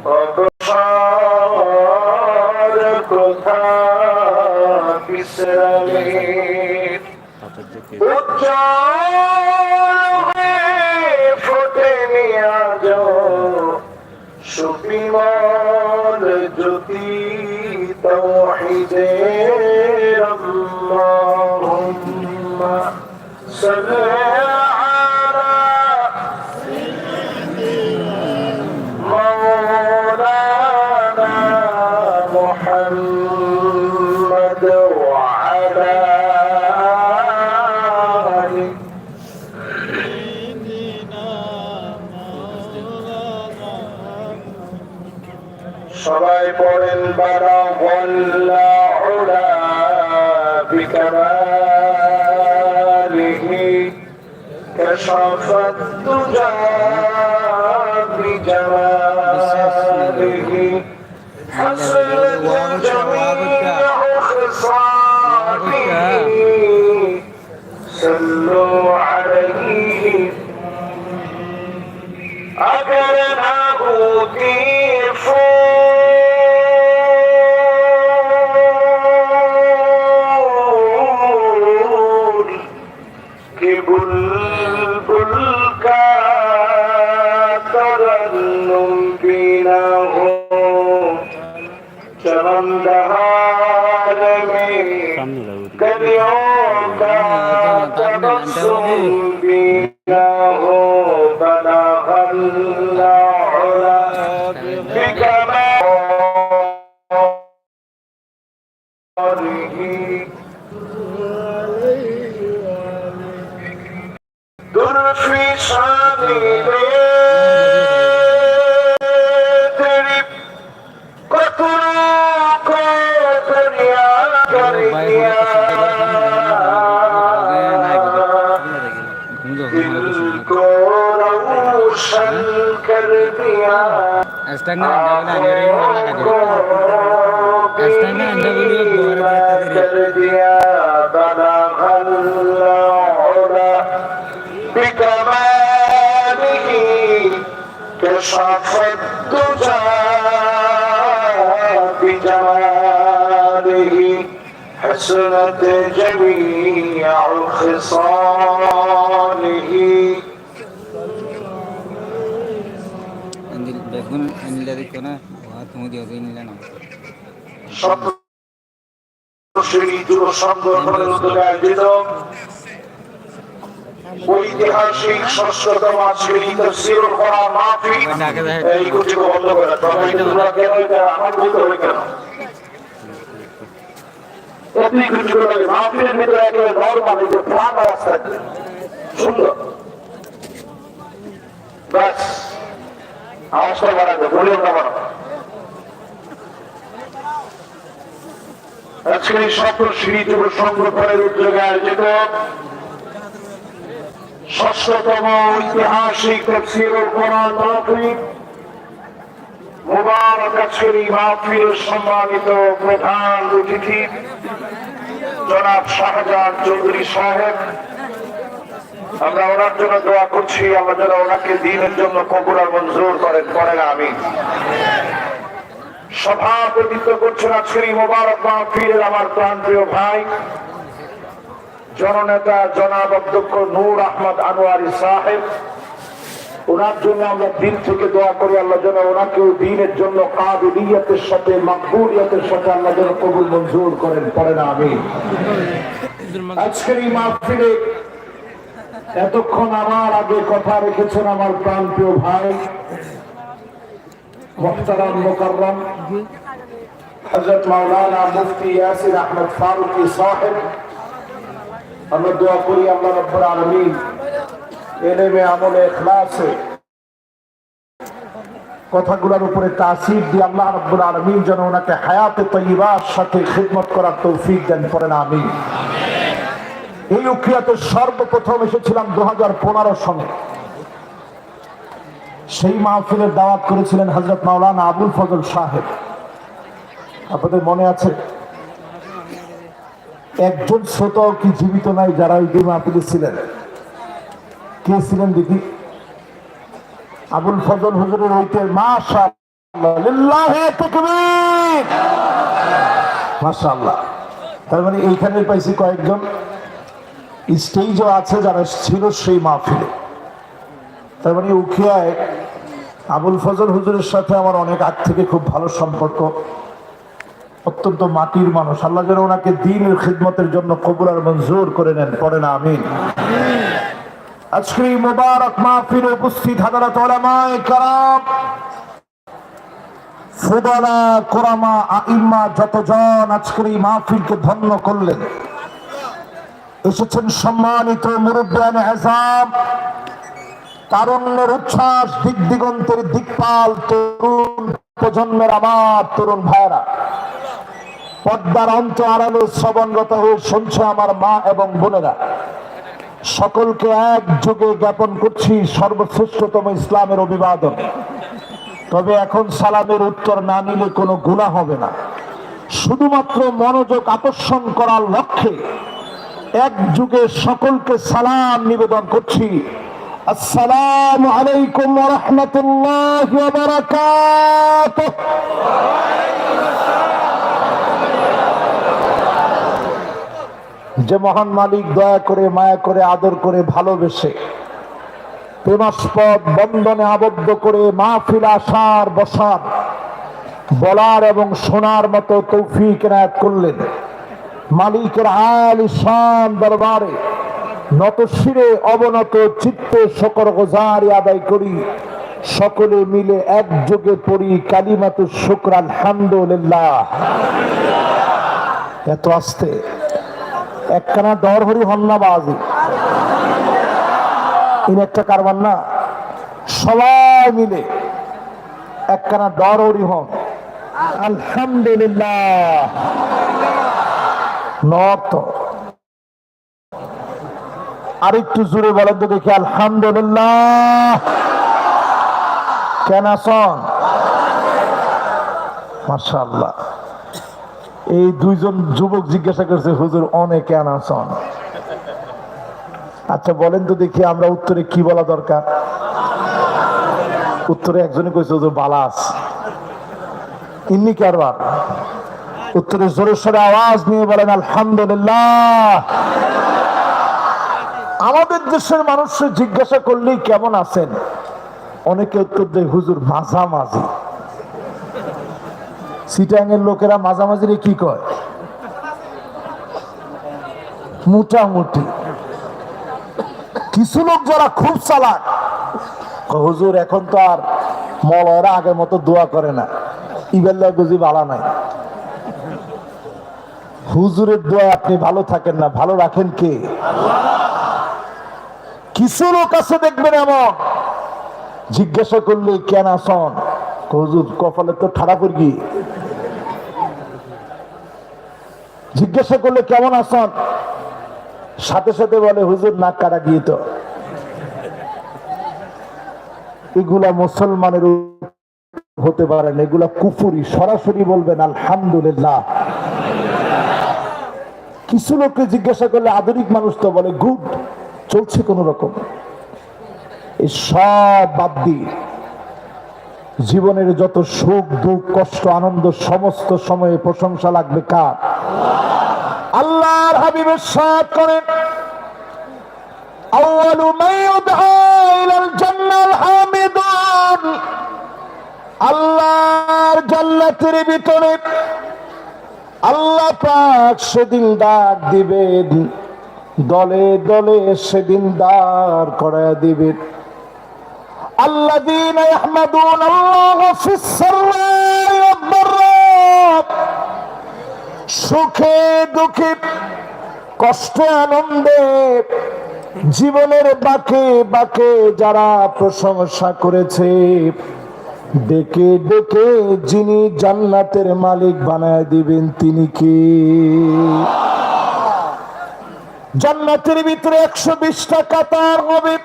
অবসর কোথা বিশ্রামে উজ্জ্বল ফোটেনি আজ সুবিমল জ্যোতি তাওহীদের আল্লাহুম্মা সাল্লি সবাই পড়েন বারা ওয়াল্লা উলা বিকামালিহি কাশাফাত তুজা বিজামালিহি হাসনাত জামিউ খিসালিহি সাল্লু আলাইহি আগার নাবুতি बुलबुल का तरन्नुम बिना हो चमनदहार में कलियों का तबस्सुम बिना हो बना अल्लाह बिकमालिही दुर्फी शादी तेरी कतरों को दरिया कर दिया दिल को रोशन कर दिया कर दिया बना بكماله كشف الدجى بجماله حسنت جميع خصاله ঐতিহাসিক ষষ্ঠতম আজকের তাফসীরুল কোরআন মাহফিল এই কুটিকে বন্ধ করে তবে তোমরা কেন এটা আমার বলতে হবে কেন এই কুটিগুলো মাহফিলের ভিতরে একেবারে নরমাল এই যে প্রাণ আওয়াজ থাকে সুন্দর বাস আওয়াজটা বাড়াবে ভলিউমটা বাড়াবে আজকের এই সপ্তশ্রী যুব সংগঠনের উদ্যোগে আয়োজিত ষষ্ঠতম ঐতিহাসিক তাফসীরুল কোরআন মাহফিল মুবারক আজকের এই মাহফিলের সম্মানিত প্রধান অতিথি জনাব শাহজাহান চৌধুরী সাহেব, আমরা ওনার জন্য দোয়া করছি আল্লাহ যেন ওনাকে দ্বীনের জন্য কবুল আর মঞ্জুর করেন পড়েন আমিন। সভাপতিত্ব করছেন আজকের এই মুবারক মাহফিলের আমার প্রাণপ্রিয় ভাই জননেতা জনাব অধ্যক্ষ নূর আহমদ আনোয়ারি সাহেব, ওনার জন্য আমরা দিল থেকে দোয়া করি আল্লাহ যেন ওনাকে দ্বীনের জন্য কাবিলিয়তের সাথে মাকবুলিয়তের সাথে আল্লাহ যেন কবুল মঞ্জুর করেন পড়েন আমিন। আজকের এই মাহফিলে এতক্ষণ আমার আগে কথা রেখেছেন আমার প্রাণপ্রিয় ভাই মুহতারাম মুকাররম হযরত মাওলানা মুফতি ইয়াসির আহমদ ফারুকী সাহেব। আমরা দোয়া করি আল্লাহ রাব্বুল আলামিন ইলমে আমলে ইখলাসে কথাগুলোর উপরে তাসির দিয়ে আল্লাহ রাব্বুল আলামিন যেন ওনাকে হায়াতে তয়্যিবার সাথে খিদমত করার তৌফিক দেন পড়েন আমিন। এই উকিয়াতে সর্বপ্রথম এসেছিলাম 2015 সনে, সেই মাহফিলের দাওয়াত করেছিলেন হযরত মাওলানা আবুল ফজল সাহেব, আপনাদের মনে আছে? একজন শ্রোতাও কি জীবিত নাই যারা ওই মাহফিলে ছিলেন? কে ছিলেন দেখি? আবুল ফজল হুজুরের ওইতে মাশাআল্লাহ লিল্লাহি তাকবীর, মাশাআল্লাহ। তার মানে এইখানে পাইছি কয়েকজন স্টেজও আছে যারা ছিল সেই মাহফিলে। তার মানে উখিয়ায় আবুল ফজল হুজুরের সাথে আমার অনেক আগ থেকে খুব ভালো সম্পর্ক, অত্যন্ত মাটির মানুষ। আল্লাহ যেন ওনাকে দ্বীনের খিদমতের জন্য কবুল আর মঞ্জুর করে নেন, পড়েন আমিন। আজকে এই মোবারক মাহফিলে উপস্থিত হাজারাত উলামায়ে কেরাম, ফুদালা, কুরামা, আইম্মা যতজন আজকের এই মাহফিলকে ধন্য করলেন, এসেছেন সম্মানিত মুরব্বিয়ানে আযম, তারুণ্যের উচ্ছ্বাস, দিক দিগন্তের দিকপাল তরুণ প্রজন্মের আমার তরুণ ভাইরা, পর্দার অন্ত আড়ালে শ্রবণরত হয়ে শুনছে আমার মা এবং বোনেরা, সকলকে এক যুগে জ্ঞাপন করছি সর্বশ্রেষ্ঠতম ইসলামের অভিবাদন। তবে এখন সালামের উত্তর না নিলে কোনো গুনাহ হবে না, শুধুমাত্র মনোযোগ আকর্ষণ করার লক্ষ্যে এক যুগে সকলকে সালাম নিবেদন করছি। আসসালামু আলাইকুম ওয়া রাহমাতুল্লাহি ওয়া বারাকাতুহু। যে মহান মালিক দয়া করে, মায়া করে, আদর করে, ভালোবেসে প্রেমাস্পদ বন্ধনে আবদ্ধ করে মাহফিল আসার, বসার, বলার এবং শোনার মতো তৌফিক এনায়েত করলেন, মালিকের আলিশান দরবারে নত শিরে অবনত চিত্তে শকর গুজারি আদায় করি। সকলে মিলে একযোগে পড়ি কালিমাতুশ শুকর আলহামদুলিল্লাহ। এত আস্তে একখানা ডর হরি হন্না বাজি ইন একটা কারবার না, সবাই মিলে একখানা ডর হরি হন আলহামদুলিল্লাহ। নর্থ আরেকটু জোরে বলেন তো দেখি আলহামদুলিল্লাহ। কেন আসন? মাশাআল্লাহ। এই দুইজন যুবক জিজ্ঞাসা করছে হুজুর অনেক কেন আসন। আচ্ছা বলেন তো দেখি আমরা উত্তরে কি বলা দরকার? উত্তরে একজনে কইছে হুজুর বালাস ইন্নি কারবার। উত্তরে জোরে সোরে আওয়াজ নিয়ে বলেন আলহামদুলিল্লাহ। আমাদের দেশের মানুষকে জিজ্ঞাসা করলেই কেমন আছেন, অনেকে উত্তর দেয় হুজুর মাঝামাঝি। চিটাঙের লোকেরা মাঝামাঝি কি কয়? মোটামুটি। কিছু লোক যারা খুব চালাক, হুজুর এখন তো আর মলয়রা আগের মতো দোয়া করে না, ইবেল্লা বুঝি বালা নাই। হুজুরের দোয়া আপনি ভালো থাকেন না, ভালো রাখেন কে? কিছু লোক আছে দেখবেন এমন, জিজ্ঞাসা করলে কেন আসন, হুজুর কপালে তো ঠাড়া পড়ি। জিজ্ঞাসা করলে কেমন আসন, সাথে সাথে বলে হুজুর নাক কাটা গিয়ে। তো এগুলা মুসলমানের হতে পারে না, এগুলা কুফরি। সরাসরি বলবেন আলহামদুলিল্লাহ। কিছু লোককে জিজ্ঞাসা করলে আধুনিক মানুষ তো বলে গুড, চলছে কোন রকম। এই সব বাদ দিয়ে জীবনের যত সুখ দুঃখ কষ্ট আনন্দ সমস্ত সময়ে প্রশংসা লাগবে কার? আল্লাহর হাবিবের সাথ করেন আউয়ালু মান ইউদআ ইলাল জান্নাল হামিদুন। আল্লাহর জান্নাতের ভিতরে আল্লাহ পাক সেদিন ডাক দিবেন, দলে দলে সেদিন দাঁড় করায়া দিবেন। আল্লাযীনা ইয়াহমাদুনাল্লাহ ফিস সাররা'i ওয়াদ দাররা। সুখে দুঃখে কষ্টে আনন্দে জীবনের বাঁকে বাঁকে যারা প্রশংসা করেছে, ডেকে ডেকে যিনি জান্নাতের মালিক বানায় দিবেন তিনি কি? জান্নাতের ভিতরে 120টা কাতার হবে।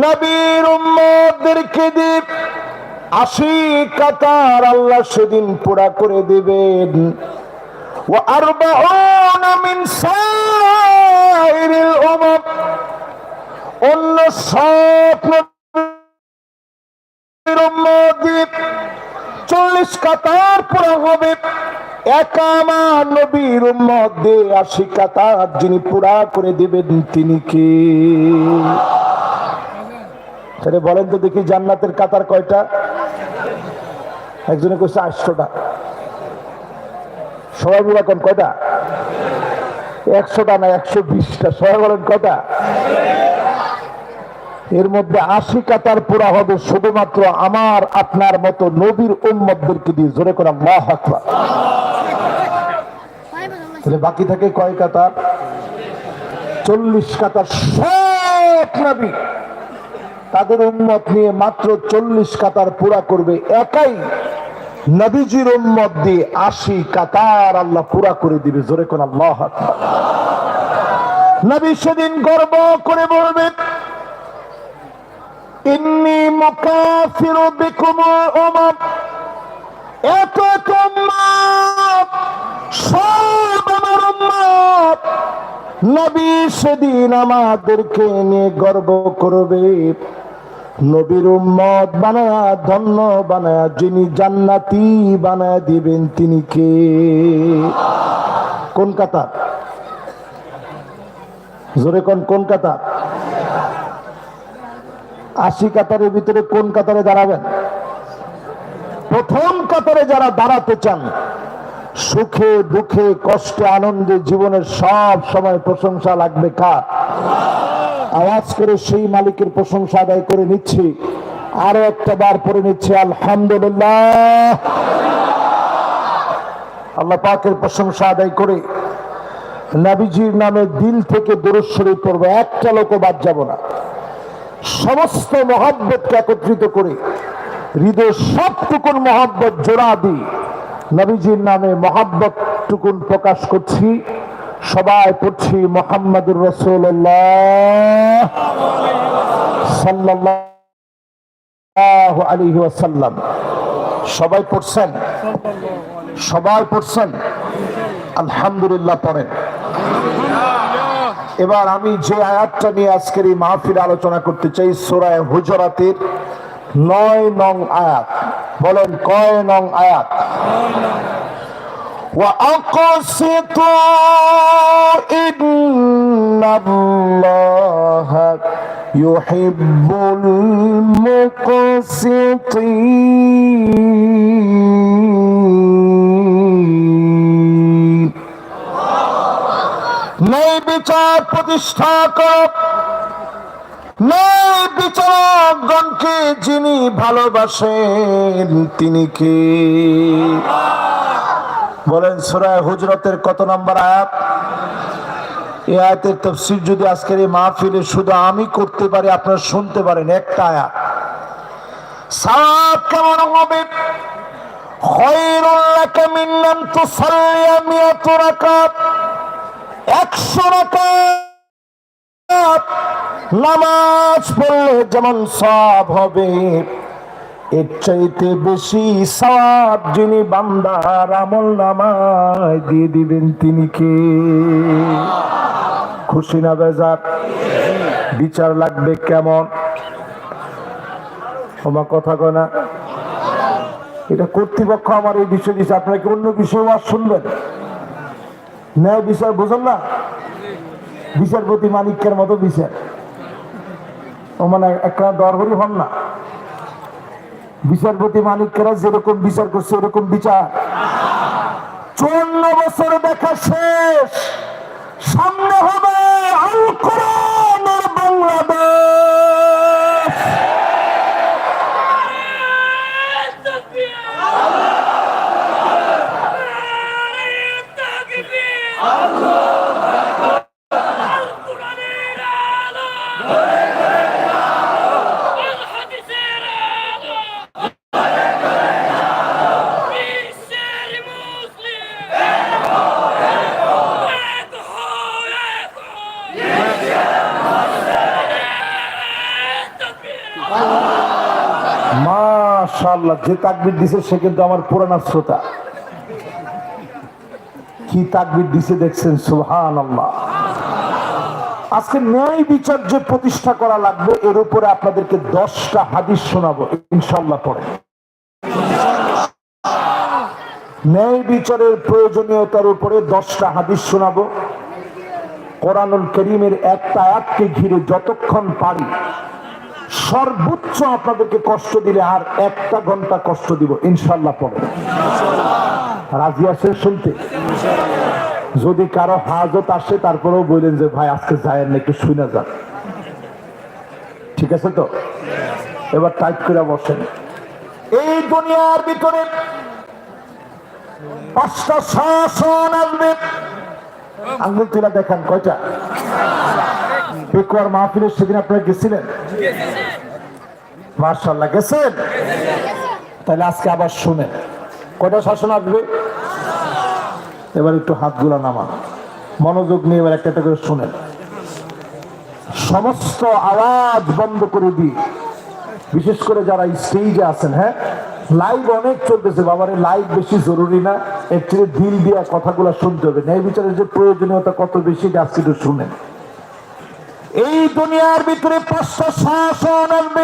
নবীর উম্মতদেরকে দিয়ে 80 কাতার আল্লাহ সেদিন পুরা করে দিবেন। ওয়া আরবাউনা মিন সাইরিল উমাম সব 40 কাতার পুরা হবে। একা আমার নবীর উম্মত দিয়ে 80 কাতার যিনি পুরা করে দিবেন তিনি কে? তাহলে বলেন তো দেখি, জান্নাতের কাতার কয়টা? একজনে কইছে 800টা। সবাই মিলে কোন কয়টা? 100টা না 120টা। সবাই বলেন কয়টা? এর মধ্যে 80 কাতার পুরা হবে শুধুমাত্র আমার আপনার মতো নবীর উম্মতদেরকে দিয়ে। জোরে করে আল্লাহু আকবার। তাহলে বাকি থাকে কয় কাতার? 40 কাতার। সব নবী তাদের উম্মত নিয়ে মাত্র 40 কাতার পুরা করবে। একাই নবীজির উম্মত দিয়ে 80 কাতার আল্লাহ পুরা করে দিবে। জোরে করে আল্লাহু আকবার। নবী সেদিন গর্ব করে বলবেন, ইন্নী মুকাফিরু বিকুমুল উমাম। এত উম্মত, সব আমার উম্মত। নবী সেদিন আমাদেরকে নিয়ে গর্ব করবে। নবীর উম্মত বানায়া, ধন্য বানায়া, যিনি জান্নাতি বানায়া দিবেন তিনি কে? কোন কাতার? জোরে কোন কাতার? 80 কাতারের ভিতরে কোন কাতারে দাঁড়াবেন? প্রথম কাতারে যারা দাঁড়াতে চান, সুখে দুঃখে কষ্টে আনন্দে জীবনের সব সময় প্রশংসা লাগবে কার? আওয়াজ করে সেই মালিকের প্রশংসা আদায় করে নিচ্ছি। আরো একটা বার পড়ে নিচ্ছি, আলহামদুলিল্লাহ। আল্লাহ পাকের প্রশংসা আদায় করে নবীজির নামে দিল থেকে দরুদ শরীফ পড়বো। একটা লোকও বাদ যাব না। সমস্ত মহব্বতকে একত্রিত করে হৃদয়ের সবটুকুন মহব্বত জোড়া দিই নবীজির নামে মহব্বত টুকুন প্রকাশ করছি। সবাই পড়ছি মুহাম্মাদুর রাসূলুল্লাহ সাল্লাল্লাহু আলাইহি ওয়াসাল্লাম। সবাই পড়ছেন? সবাই পড়ছেন? আলহামদুলিল্লাহ পড়েন। এবার আমি যে আয়াতটা নিয়ে আজকের এই মাহফিল আলোচনা করতে চাই, সূরা হুজুরাতের 9 নং আয়াত। বলেন কয় নং আয়াত? وَأَقْسِطُوا إِنَّ اللَّهَ يُحِبُّ الْمُقْسِطِينَ। ন্যায় বিচার প্রতিষ্ঠা কর, ন্যায় বিচারকগণকে যিনি ভালোবাসেন তিনি কে? বলেন সূরা হুজুরাতের কত নম্বর আয়াত? এই আয়াতের তাফসীর যদি আজকের এই মাহফিলে শুধু আমি করতে পারি, আপনারা শুনতে পারেন, একটা আয়াত সওয়াব কেমন হবে? খায়রুল লাকা মিন আন তুসাল্লিয়া মিয়াতু রাকাত। 100 রাকাত নামাজ পড়লে যেমন সওয়াব হবে, এর চাইতে বেশি সওয়াব যিনি বান্দার আমলনামায় দিয়ে দিবেন তিনি কে? খুশি না বেজার? বিচার লাগবে কেমন? আমার কথা কয় না? এটা কর্তৃপক্ষ আমার এই বিষয় দিচ্ছে, আপনারা কি অন্য বিষয় শুনবেন? ন্যায় বিচার বুঝুন না? বিচারপতি মানিকের মতো বিচার, ও মানে একটা দরবারি হন না। বিচারপতি মানিকেরা যেরকম বিচার করছে ওরকম বিচার। 54 বছর দেখা শেষ, সামনে হবে আল কোরআনের বাংলাদেশ। মাশাআল্লাহ, যে তাকবীর দিছে সে কিন্তু আমার পুরানা শ্রোতা। কি তাকবীর দিছে দেখছেন? সুবহানাল্লাহ। আজকে ন্যায় বিচার যে প্রতিষ্ঠা করা লাগবে এর উপরে আপনাদেরকে 10টা হাদিস শোনাবো ইনশাআল্লাহ। পরে ন্যায় বিচারের প্রয়োজনীয়তার উপরে 10টা হাদিস শোনাবো। কোরআনুল কারীমের একটা আয়াতকে ঘিরে যতক্ষণ পারি সর্বোচ্চ আপনাদেরকে কষ্ট দিলে আর 1 ঘন্টা কষ্ট দিব ইনশাআল্লাহ। পরে রাজি আছেন শুনতে? যদি কারো হাজত আসে তারপরেও বললেন যে ভাই আজকে যায়েন না, একটু শুনে যান, ঠিক আছে তো? এবার টাইট করে বসেন। এই দুনিয়ার ভিতরে 5টা শাসন আসবে। আঙ্গুল তুলা দেখান কয়টা? পেকুয়ার মাহফিলের সেদিন আপনারা গেছিলেন? মাশাআল্লাহ গেছেন। তাহলে আজকে আবার শুনেন কয়টা শাসন আসবে। এবার একটু হাতগুলা নামান, মনোযোগ নিয়ে এবার একটা করে শুনেন। সমস্ত আওয়াজ বন্ধ করে দিই, বিশেষ করে যারা স্টেজে আছেন। হ্যাঁ, লাইভ অনেক চলতেছে বাবারে, লাইভ বেশি জরুরি না, এর চেয়ে দিল দিয়া কথাগুলো শুনতে হবে। ন্যায় বিচারের যে প্রয়োজনীয়তা কত বেশি আজকে একটু শুনেন। এই দুনিয়ার ভিতরে 5টা শাসন আসবে।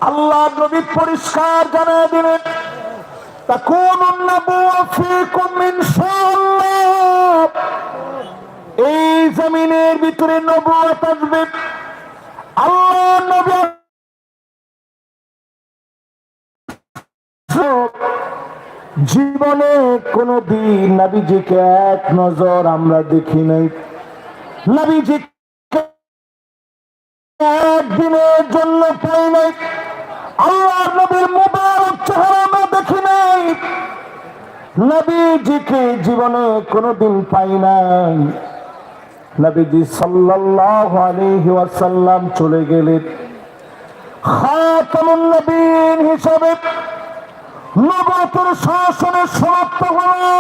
আল্লাহ নবী পরিষ্কার জানিয়ে দিলেন, তাকুনুন নাবুওয়া ফীকুম ইনশাআল্লাহ। এই জমিনের ভিতরে নবুয়ত আসবে। আল্লাহ নবী জীবনে কোনদিন নবীজিকে এক নজর আমরা দেখি নাই। নবীজিকে একদিনের জন্য পাই নাই। আল্লাহর নবীর মুবারক চেহারা আমরা দেখি নাই। নবীজিকে জীবনে কোনদিন পাই নাই। নবীজি সাল্লাল্লাহু আলাইহি ওয়াসাল্লাম চলে গেলেন খাতামুন নবীন হিসাবে। নবুয়তের শাসনের সমাপ্ত হলো,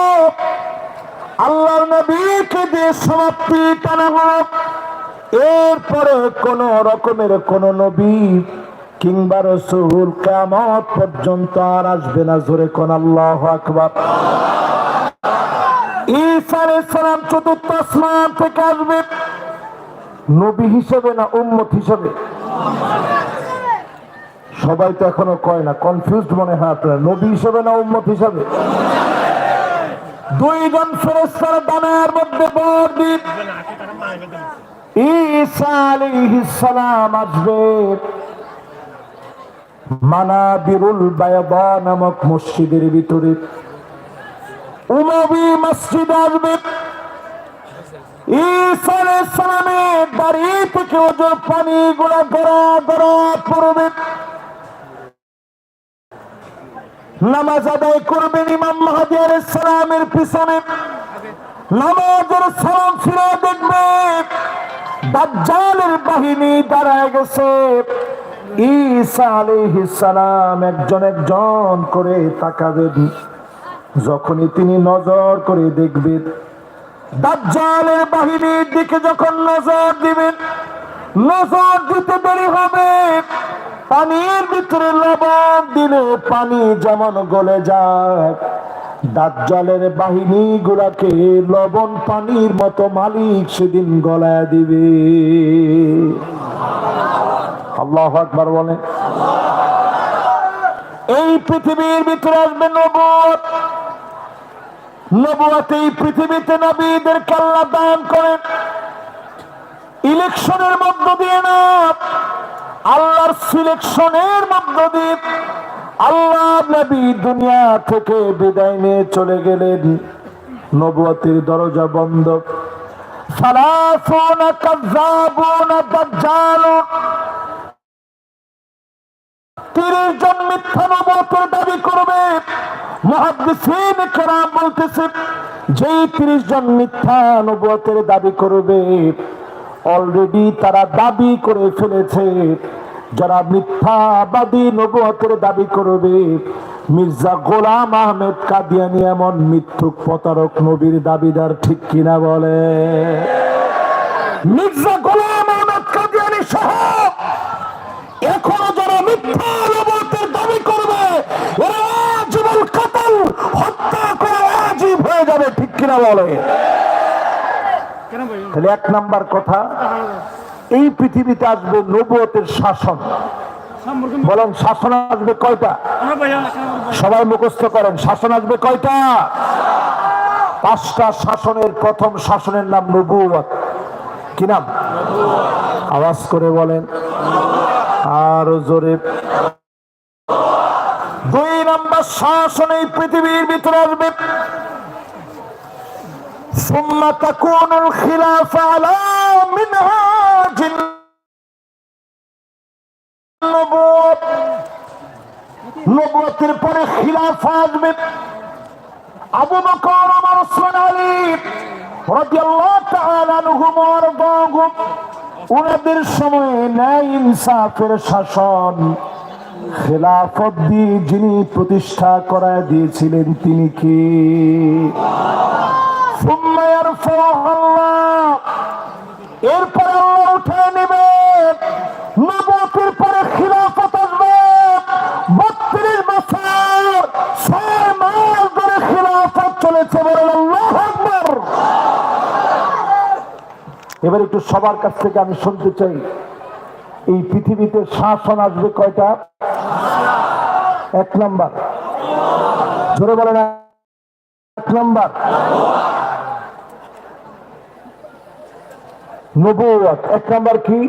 আল্লাহর নবীকে দিয়ে সমাপ্তি টানা হলো। এরপরে কোন রকমের কোন নবী কিংবা রাসূল কিয়ামত পর্যন্ত আর আসবে না। জোরে কোন আল্লাহু আকবার। ঈসা আলাইহিস সালাম ৪র্থ আসমান থেকে আসবে, নবী হিসেবে না উম্মত হিসেবে? সবাই তো এখনো কয় না, কনফিউজড মনে হয় আপনারা, নবী হিসেবে না উম্মত হিসেবে? 2 জন ফেরেশতার ডানার মধ্যে ভর দিন ঈসা আলাইহিস সালাম আসবে। মানাবিরুল বায়দা নামক মসজিদের ভিতরে উমাবি মসজিদ আসবে। ঈসা আলাইহিস সালামের দাড়ি থেকে ওজোর পানি গুলা গড়া গড়া পড়বে। নামাজ আদায় করবেন ইমাম মাহদী আলাইহিস সালামের পিছনে। নামাজের সালাম ফিরে দেখবে দাজ্জালের বাহিনী দাঁড়ায় গেছে। ঈসা আলাইহিস সালাম একজন একজন করে তাকাবেন। যখনই তিনি নজর করে দেখবেন, দাজ্জালের বাহিনীর দিকে যখন নজর দিবেন, নজর দিতে দেরি হবে। পানির ভিতরে লবণ দিলে পানি যেমন গলে যায়, দাজ্জালের বাহিনী গুলাকে লবণ পানির মতো মালিক সেদিন গলায় দিবে। আল্লাহু আকবার বলে। এই পৃথিবীর ভিতরে আসবে নবুয়ত। নবুয়ত এই পৃথিবীতে নবীদেরকে আল্লাহ দান করেন ইলেকশনের মধ্য দিয়ে না, আল্লাহর সিলেকশনের মধ্য দিয়ে। আল্লাহ নবী দুনিয়া থেকে বিদায় নিয়ে চলে গেলেন, নবুয়তের দরজা বন্ধ। সালাসুনা কাযাবুনা দাজ্জালুন, 30 জন মিথ্যা নবুয়তের দাবি করবে। মুহাদ্দিসিন কেরাম বলতেছে, যেই 30 জন মিথ্যা নবুয়তের দাবি করবে অলরেডি তারা দাবি করে ফেলেছে। যারা মিথ্যাবাদী নবুয়তের দাবি করবে, মির্জা গোলাম আহমেদ কাদিয়ানী এমন মিথ্যুক প্রতারক নবীর দাবিদার, ঠিক কিনা বলে? মির্জা গোলাম আহমেদ কাদিয়ানী সহ এখনো যারা মিথ্যা নবুয়তের দাবি করবে এরা আজীবন কাতল, হত্যা করা ওয়াজিব হয়ে যাবে, ঠিক কিনা বলে? তাহলে এক নাম্বার কথা, এই পৃথিবীতে আসবে নবুয়তের শাসন। বলেন শাসন আসবে কয়টা? সবাই মুখস্থ করেন, শাসন আসবে কয়টা? 5টা শাসনের প্রথম শাসনের নাম নবুয়ত। কি নাম? আওয়াজ করে বলেন, আরো জোরে। 2 নম্বর শাসন এই পৃথিবীর ভিতরে আসবে, সুম্মা তাকুনুল খিলাফা আলা মিনহাজিন নবুয়ত। নবুয়তের পরে খিলাফা আসবে। আবু বকর, ওমর, ওসমান, আলী রাদিয়াল্লাহু তাআলা আনহুম ওয়া রাদাহুম, ওনাদের সময়ে ন্যায় ইনসাফের শাসন খেলাফত দিয়ে যিনি প্রতিষ্ঠা করায় দিয়েছিলেন তিনি কি? সুম্মা ইয়ারফাউহু আল্লাহ, এরপর আল্লাহ উঠিয়ে নেবেন। নবুয়তের পরে খিলাফত আসবে। 32 বছর 6 মাস ধরে খিলাফত চলেছে। বলেন আল্লাহু আকবার। এবার একটু সবার কাছ থেকে আমি শুনতে চাই, এই পৃথিবীতে শাসন আসবে কয়টা? 1 নাম্বার, জোরে বলেন 1 নাম্বার নবুয়ত। 1 নাম্বার কি?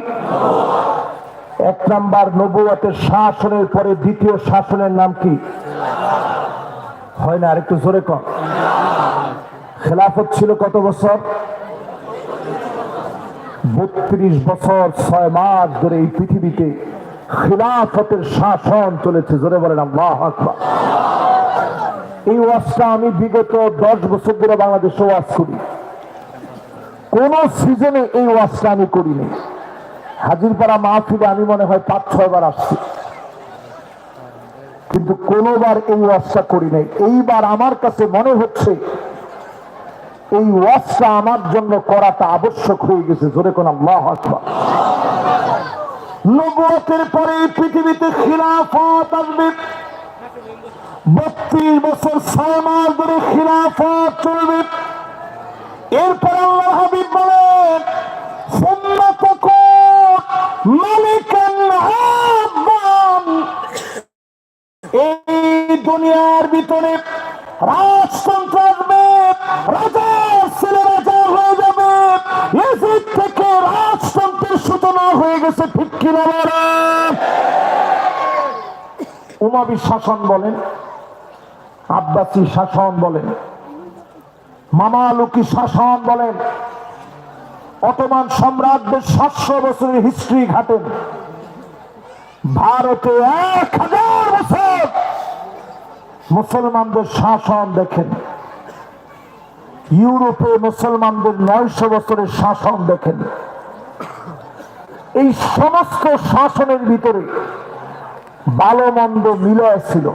1 নাম্বার নবুয়তের শাসনের পরে দ্বিতীয় শাসনের নাম কি? হয় না, আরেকটু জোরে কর। খেলাফত ছিল কত বছর? 32 বছর 6 মাস ধরে এই পৃথিবীতে খিলাফতের শাসন চলেছে। জোরে বলেন আল্লাহু আকবার। এই ওয়াজটা আমি বিগত 10 বছর ধরে বাংলাদেশে ওয়াজ করি। কোন সিজনে এই ওয়াজটা আমি করিনি। হাজিরপাড়া মাহফিলে আমি মনে হয় 5-6 বার আসছি, কিন্তু কোনোবার এই ওয়াজটা করি নাই। এইবার আমার কাছে মনে হচ্ছে এই ওয়াজটা আমার জন্য করাটা আবশ্যক হয়ে গেছে। জোরে কোন আল্লাহু আকবার। নবুয়তের পরে পৃথিবীতে খিলাফত আসবে। 32 বছর 6 মাস ধরে খিলাফত চলবে। এরপর আল্লাহর হাবিব বলেন, সুম্মা তাকুন মালিকান আব্বান, এই দুনিয়ার ভিতরে রাজতন্ত্র আসবে। রাজার ছেলে রাজা হয়ে যাবে। ইয়াজিদ থেকে রাজতন্ত্রের সূচনা হয়ে গেছে। ঠিক কিনা বলেন? উমাবী শাসন বলেন, আব্বাসী শাসন বলেন, মামালুকি শাসন বলেন, অটোমান সম্রাটদের 700 বছরের হিস্ট্রি ঘাটেন। ভারতে 1000 বছর মুসলমানদের শাসন দেখেন। ইউরোপে মুসলমানদের 900 বছরের শাসন দেখেন। এই সমস্ত শাসনের ভিতরে ভালো মন্দ মিলয় ছিল।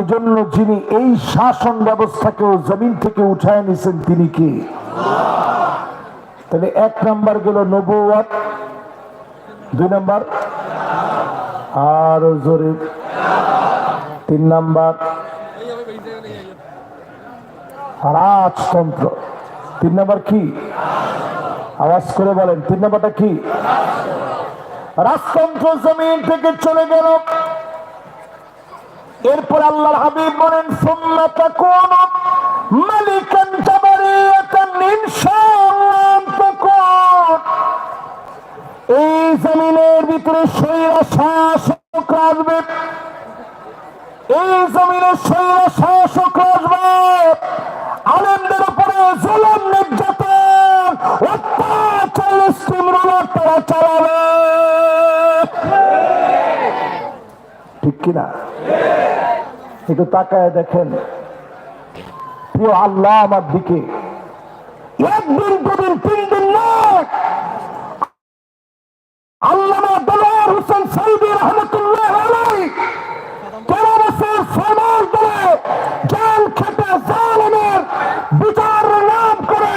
এজন্য যিনি এই শাসন ব্যবস্থাকেও জমিন থেকে উঠায় নিছেন তিনি কি? তাহলে 1 নাম্বার গেল নবুয়ত, 2 নাম্বার আরো জোরে 3 নাম্বার রাজতন্ত্র। 3 নাম্বার কি? আওয়াজ করে বলেন 3 নাম্বারটা কি? রাজতন্ত্র জমিন থেকে চলে গেল। এরপর আল্লাহর হাবিব বলেন, সুম্মা তাকুনু মালিকান জাবারিয়াতান ইনশাআল্লাহ তাকুন, এই জমিনের ভিতরে স্বৈরা শাসক আসবে। এই জমিনে স্বৈরা শাসক আসবে। আলেমদের উপরে জুলুম নির্যাতন অত্যাচার স্টিমরোলার তারা চালাবে। ঠিক কিনা? একটু তাকায় দেখেন, প্রিয় আল্লাহ আমার দিকে। 1 দিন 2 দিন 3 দিন নয়, আল্লামা দেলোয়ার হোসেন সাইদি রহমতুল্লাহ আলাইহি 13 বছর 6 মাস ধরে জেল খেটে জালেমের বিচার নাম করে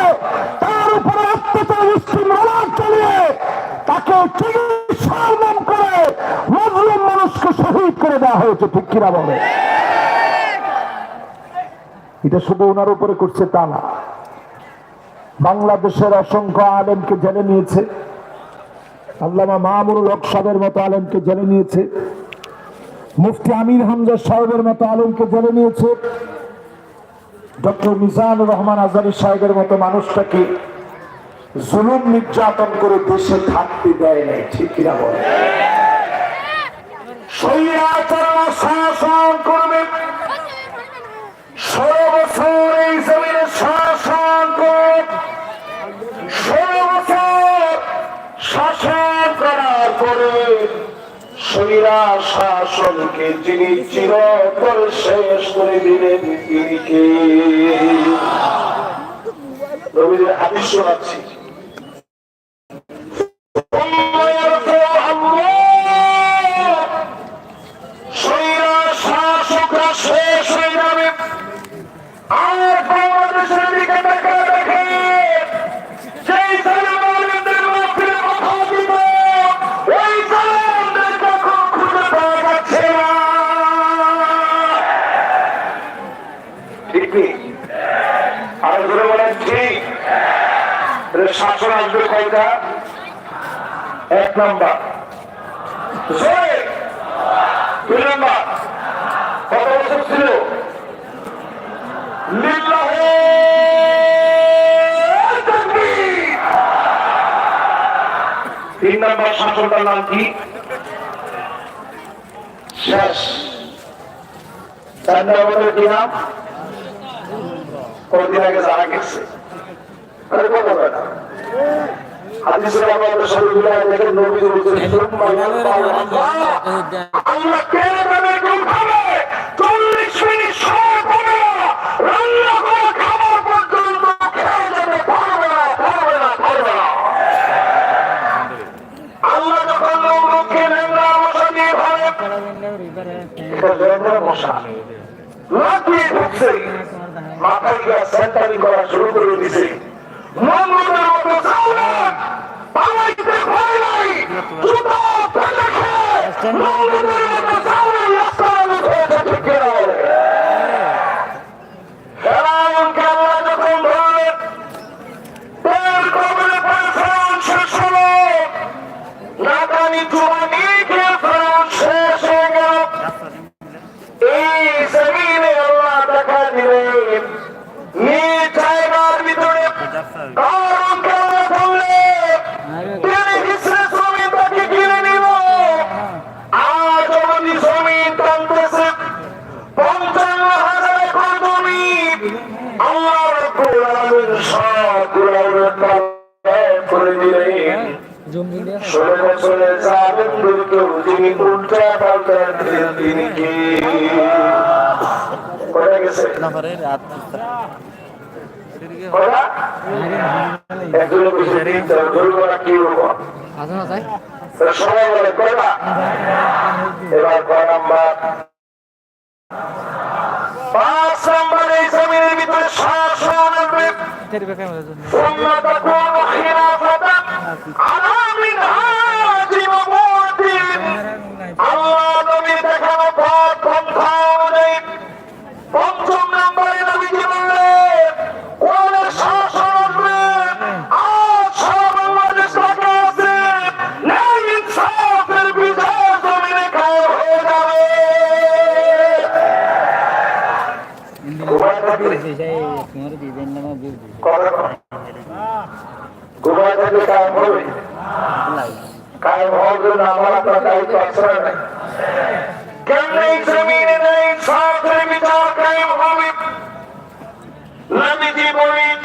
তার উপরে অত্যাচার স্টিমরোলার চালিয়ে তাকে চিকিৎসার নাম করে মুসলিম মানুষকে শহীদ করে দেওয়া হয়েছে। ঠিক কিনা বলে? এটা শুধু ওনার উপরে করছে তা না, বাংলাদেশের অসংখ্য আলেমকে জেলে নিয়েছে, আল্লামা মামুনুল হক সাহেবের মতো আলেমকে জেলে নিয়েছে, মুফতি আমির হামজা সাহেবের মতো আলেমকে জেলে নিয়েছে, ডক্টর মিজানুর রহমান আজহারী সাহেবের মতো মানুষটাকে জুলুম নির্যাতন করে দেশে থাকতে দেয় নাই। ঠিক কিনা বলে? শাসন করবে 16 বছর এই জমিনে শাসন করে 16 বছর শাসন করার পরে স্বৈরা শাসনকে যিনি চিরতর শেষ করে দিলেন তিনি কে? নবীর হাদিস শোনাচ্ছি, স্বৈরা শাসকরা শেষ হয়ে যাবে। আর বাংলাদেশের দিকে দেখা দেখে যেই সালামের মাধ্যমে কথা দিব ওই সালামদের কখন খুঁজে পাওয়া যাচ্ছে না। ঠিক নেই? আর ধরে বলেন ঠিক। শাসন আসবে কয়টা? 1 নাম্বার, 2 নাম্বার কত বছর ছিল? 3 নাম্বার শাসনটার নাম কি? শেষ। 4 নম্বরের কি নাম? কদিন আগে জানা গেছে। হাদিসের আমাদের শরীরে দেখেন নবী বলেছেন আল্লাহ কেন কোন খাবে 40 মিনিট সময় পাবে না, রান্না করা খাবার পর্যন্ত খেয়ে যাবে, পারবে না, পারবে না, পারবে না। আল্লাহ যখন লোককে লেঙ্গা মশা দিয়ে ভাবে মশা লাগিয়ে ঢুকছে, মাথায় গিয়ে সেন্টারি করা শুরু করে দিছে। মোহাম্মদের মতো চাউলেন পালাইতে ভয় নাই, জুতা ফেলে খেয়ে মোহাম্মদের মতো চাউলেন রাস্তায় উঠেছে। ঠিক কিনা বলে? ফেরাউনকে আল্লাহ যখন ধরলেন, তেল কবরে পড়ে ফেরাউন শেষ হলো, নাকানি চুবানি খেয়ে ফেরাউন শেষ হয়ে গেল। এই জমিনে আল্লাহ দেখা দিলেন নিজ জায়গার ভিতরে তিনি কি করে গেছে? সবাই বলে করে না। এবার কয় নাম্বার? 5 নাম্বার এই জমিনের ভিতরে শাসন আসবে। আল্লাহ নবীর দেখানো পথ পন্থা অনুযায়ী 5ম নাম্বারে নবীজি বললেন কোরআনের শাসন আসবে। আজ সারা বাংলাদেশ ঢাকা আছে, ন্যায় ইনসাফের বিজয় জমিনে কায়েম হয়ে যাবে। ঘুমায় থাকলে কায়েম হবে। কায়েম হওয়ার জন্য আমার আপনার দায়িত্ব আছে না? কেমনে জমিনে ন্যায় ইনসাফের বিচার কায়েম হবে? নবীজি বলেন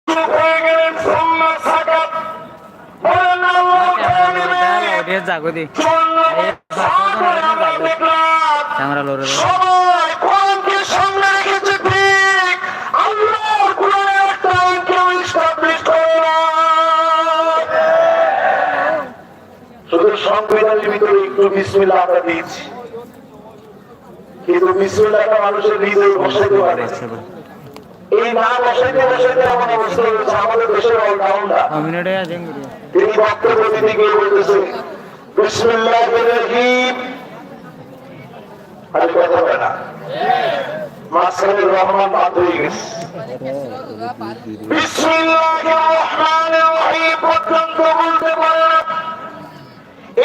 চুপ হয়ে গেলেন। সুম্মা সাকাত বলেন আল্লাহ সবাই কোরআনকে সামনে রেখেছে, ঠিক আল্লাহর কোরআনের একটা কেউ এস্টাবলিশ করে না। শুধু সংবিধানের ভিতরে একটু বিসমিল্লাহ আমরা দিয়েছি, কিন্তু বিসমিল্লাহটা মানুষের হৃদয়ে বসাইতে পারে। এই না বসাইতে বসাইতে এমন অবস্থা হয়েছে আমাদের দেশের অলরাউন্ডার তিনি বক্তব্য দিতে গিয়ে বলতেছেন বিসমিল্লাহির রহিম, আর কথা বলে না। মাসের রহমান বাদ হয়ে গেছে। বিসমিল্লাহির রহমানির রহিম পর্যন্ত বলতে পারে না।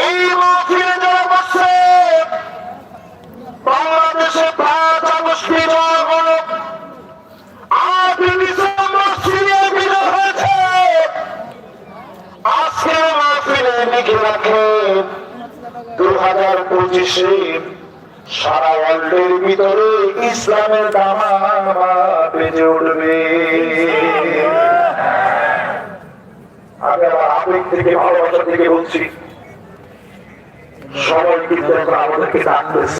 এই মাহফিলে যারা বসছে বাংলাদেশে 5 আগস্ট বিজয় হল, 8 ডিসেম্বর সিরিয়া বিজয় হয়েছে। আজকে মাহফিলে লিখে রাখেন 2025-এ সারা ওয়ার্ল্ডের ভিতরে ইসলামের দামামা বেজে উঠবে। আমি আমার আবেগ থেকে ভালোবাসা থেকে বলছি, সবাই কিন্তু এখন আমাদেরকে ডাকতেছে।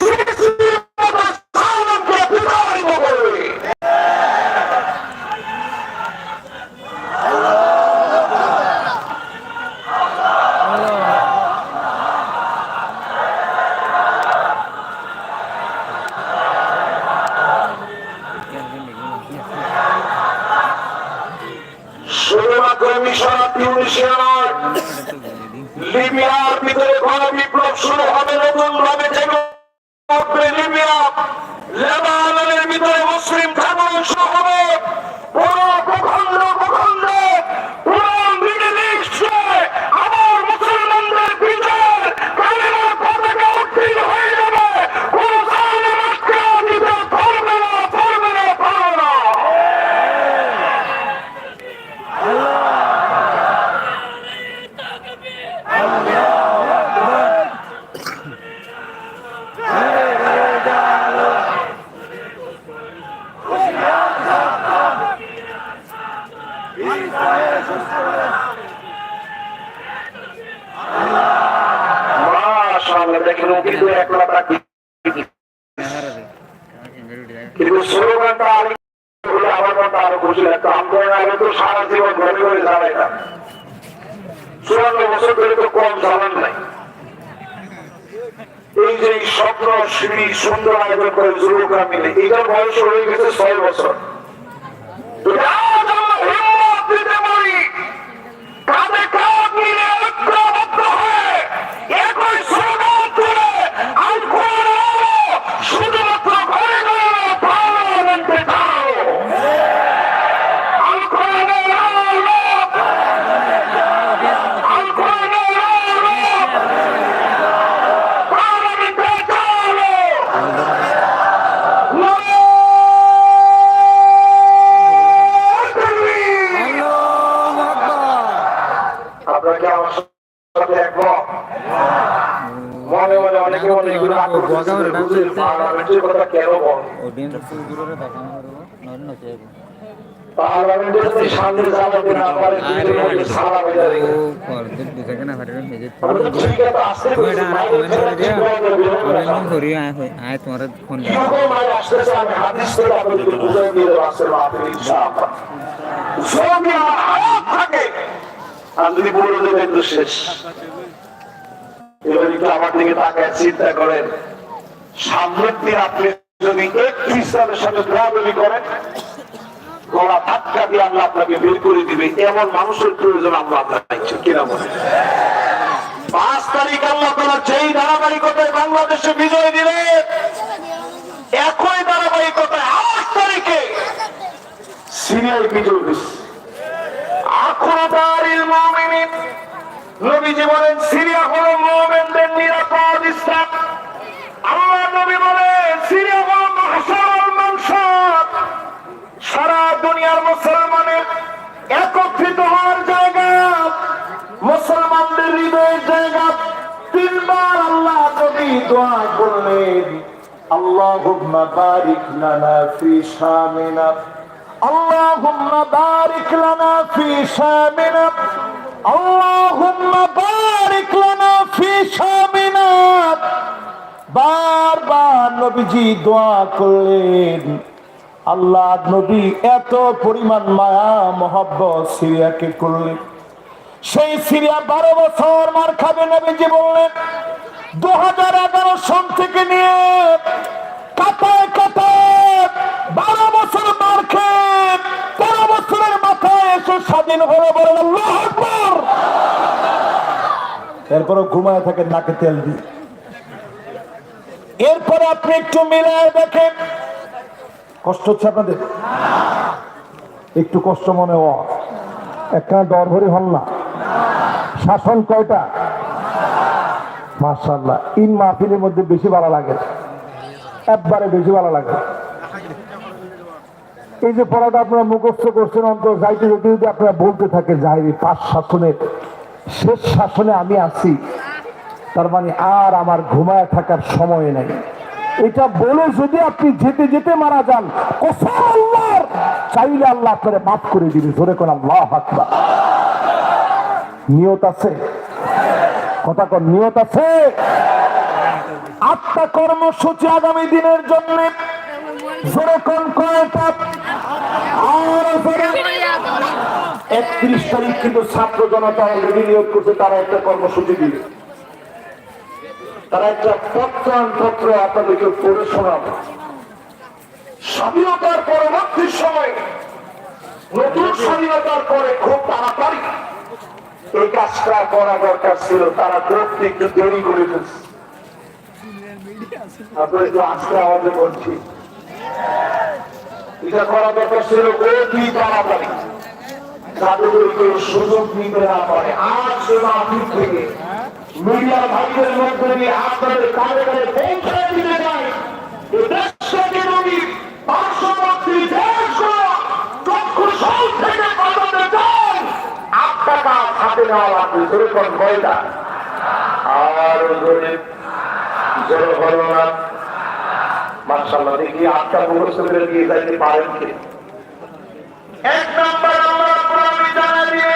শুধুমাত্র মিশর টিউনিশিয়া নয়, লিবিয়ার ভিতরে গণবিপ্লব শুরু হবে নতুন ভাবে। লিবিয়া, লেবাননের ভিতরে মুসলিম জাগরণ শুরু হবে। পুরো ভূখণ্ড পুরো মিডল ইস্টে আবার মুসলমানদের বিজয়ের কালিমার পতাকা উত্তীর্ণ হয়ে যাবে। কোন জালেম আটকে দিতে পারবে না। দেখেন কিন্তু একলা থাকি, কিন্তু স্লোগানটা আমার মতো আরো খুশি লাগতো। আমি তো সারা জীবন ঘরে ঘরে জ্বালাইতাম, 54 বছর ধরে তো কম জ্বালান নাই। এই যে স্বপ্ন সিঁড়ি সুন্দর আয়োজন করে যুবকরা মিলে, এটার বয়স হয়ে গেছে 6 বছর। মনে মনে অনেকে কথা কেন বল যদি বলে দেবেন তো শেষ। এবার একটু আমার দিকে তাকায় চিন্তা করেন, সামনের দিন আপনি যদি একটু ইসলামের সাথে দৌড়াদৌড়ি করেন, গলা ধাক্কা দিয়ে আল্লাহ আপনাকে বের করে দিবে। এমন মানুষের প্রয়োজন আমরা চাইছি কিনা বলে। 5 তারিখ আল্লাহ তাআলা যেই ধারাবাহিকতায় বাংলাদেশে বিজয় দিলে, একই ধারাবাহিকতায় 8 তারিখে সিরিয়ায় বিজয় দিচ্ছে। আখরাদারিল মুমিনিন, নবীজি বলেন সিরিয়া হলো মুমিনদের নিরাপদ স্থান। আল্লাহ নবী বলেন সিরিয়া হলো মাহশারুল মানশার, সারা দুনিয়ার মুসলমানের একত্রিত হওয়ার জায়গা, মুসলমানদের হৃদয়ের জায়গা। 3 বার আল্লাহ নবী দোয়া করলেন, আল্লাহুম্মা বারিক লানা ফি শামিনা, আল্লাহুম্মা বারিক লানা ফি শামিনা, আল্লাহুম্মা বারিক লানা ফি শামিনা। বারবার নবীজি দোয়া করলেন। আল্লাহ নবী এত পরিমাণ মায়া মহব্বত সিরিয়াকে করলেন, সেই সিরিয়া 12 বছর মার খাবে। নবীজি বললেন 2011 সন থেকে নিয়ে কাতায় কাতায় 12 বছর মার খেয়ে 13 বছরের মাথায় এসে স্বাধীন হয়ে বলেন আল্লাহু আকবার। এরপরও ঘুমায় থাকে নাকে তেল দিয়ে। এরপরে আপনি একটু মিলায় দেখেন, কষ্ট হচ্ছে আপনাদের? একটু কষ্ট মনে হয়, একটা দরভরি হল না। শাসন কয়টা? মাশাআল্লাহ। ইন মাহফিলের মধ্যে বেশি ভালো লাগে, একবারে বেশি ভালো লাগে। এই যে পড়াটা আপনারা মুখস্থ করছেন, অন্তর যাইতে যেতে যদি আপনারা বলতে থাকে যাই পাঁচ শাসনের শেষ শাসনে আমি আছি, তার মানে আর আমার ঘুমায় থাকার সময় নাই। এটা বলে যদি আপনি যেতে যেতে মারা যান, কসম আল্লাহর, চাইলে আল্লাহ আপনারে মাফ করে দিবে। জোরে কোন আল্লাহু আকবার। নিয়ত আছে? কথা কোন নিয়ত আছে? 8টা কর্মসূচি আগামী দিনের জন্য। জোরে কোন কয়টা? আর 31 তারিখ কিন্তু ছাত্র জনতা অলরেডি নিয়োগ করছে, তারা একটা কর্মসূচি দিবে। তারা একটা পত্র আপনাদেরকে পড়ে শোনাবে। স্বাধীনতার পরবর্তী সময়, নতুন স্বাধীনতার পরে খুব তাড়াতাড়ি এই কাজটা করা দরকার ছিল, তারা করতে একটু দেরি করে ফেলছে। আপনার একটু আজকে আমাদের বলছি, এটা করা দরকার ছিল অতি তাড়াতাড়ি, যাতে করে কেউ সুযোগ নিতে না পারে। আজ সে মাহফিল থেকে মিডিয়া ভাইদের মধ্যে দিয়ে আপনাদের কানে কানে পৌঁছে দিতে চাই, দেশটাকে নদী পার্শ্ববর্তী দেশগুলো চক্ষুশল থেকে বাঁচাতে চান। 8 টাকা হাতে নেওয়া লাগবে। যেরকম কয়টা? আর জোরে হলো না। মাশাআল্লাহ, দেখি 8টা মুখস্থ করে দিয়ে যাইতে পারেন কি? 1 নম্বর আমরা কোরআনে জানা দিয়ে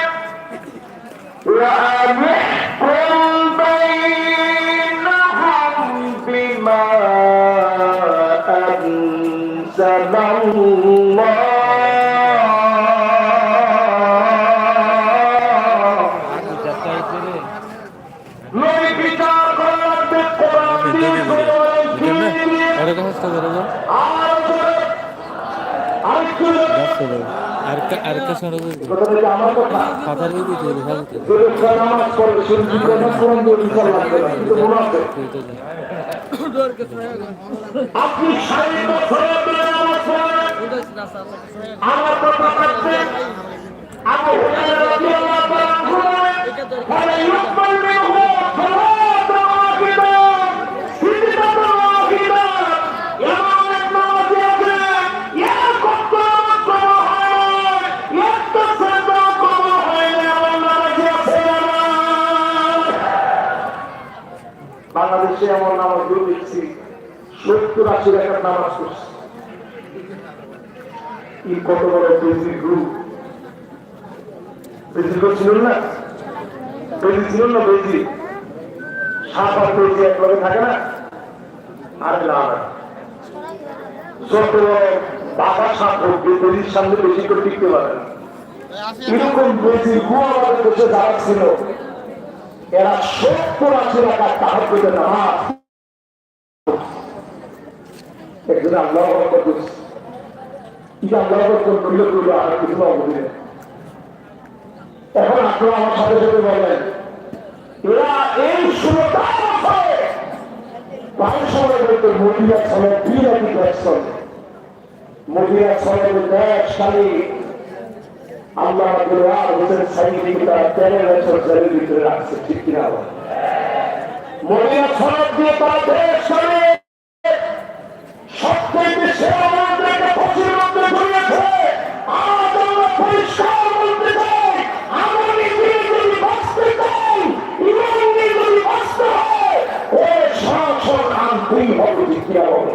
আপনি আমার কথা করছেন। আবু হুরায়রা রাদিয়াল্লাহু আনহু বাংলাদেশে এমন নামাজ গুলো দেখছি 70-80 টাকার নামাজ করছে। কত বড় বেজি গ্রুপ! বেজি ছিল না? বেজি ছিল না? বেজি সাপ আর বেজি একভাবে থাকে না? আর না, যত বাবা সাপ হোক, বেজির সামনে বেশি করে টিকতে পারে না। এরকম বেজি গুয়া আমাদের দেশে যারা ছিল, এরা 70-80 টাকার তাহাজ্জুদের নামাজ একজন আল্লাহু আকবার করছে। এখন আপনারা আমার সাথে সাথে বলেন, এরা এই 16 সময় বলতো মদিনার সময় বিরাটি ব্যবসন, মদিনার সময় দেশ খালি আল্লাহ হোসেন সাইদি তারা 13 বছর জেলের ভিতরে রাখছে। ঠিক কিনা? মদিনার সনদ দিয়ে তারা দেশ খালি সবথেকে সেরা মন্ত্রীকে পশ্চিম মন্ত্রী ঘুরিয়েছে। আজ আমরা পরিষ্কার বলতে চাই, আগামী দিনে যদি বাঁচতে চাই, ইমান নিয়ে যদি বাঁচতে হয়, ওই শাসন আনতেই হবে। ঠিক কিনা হবে?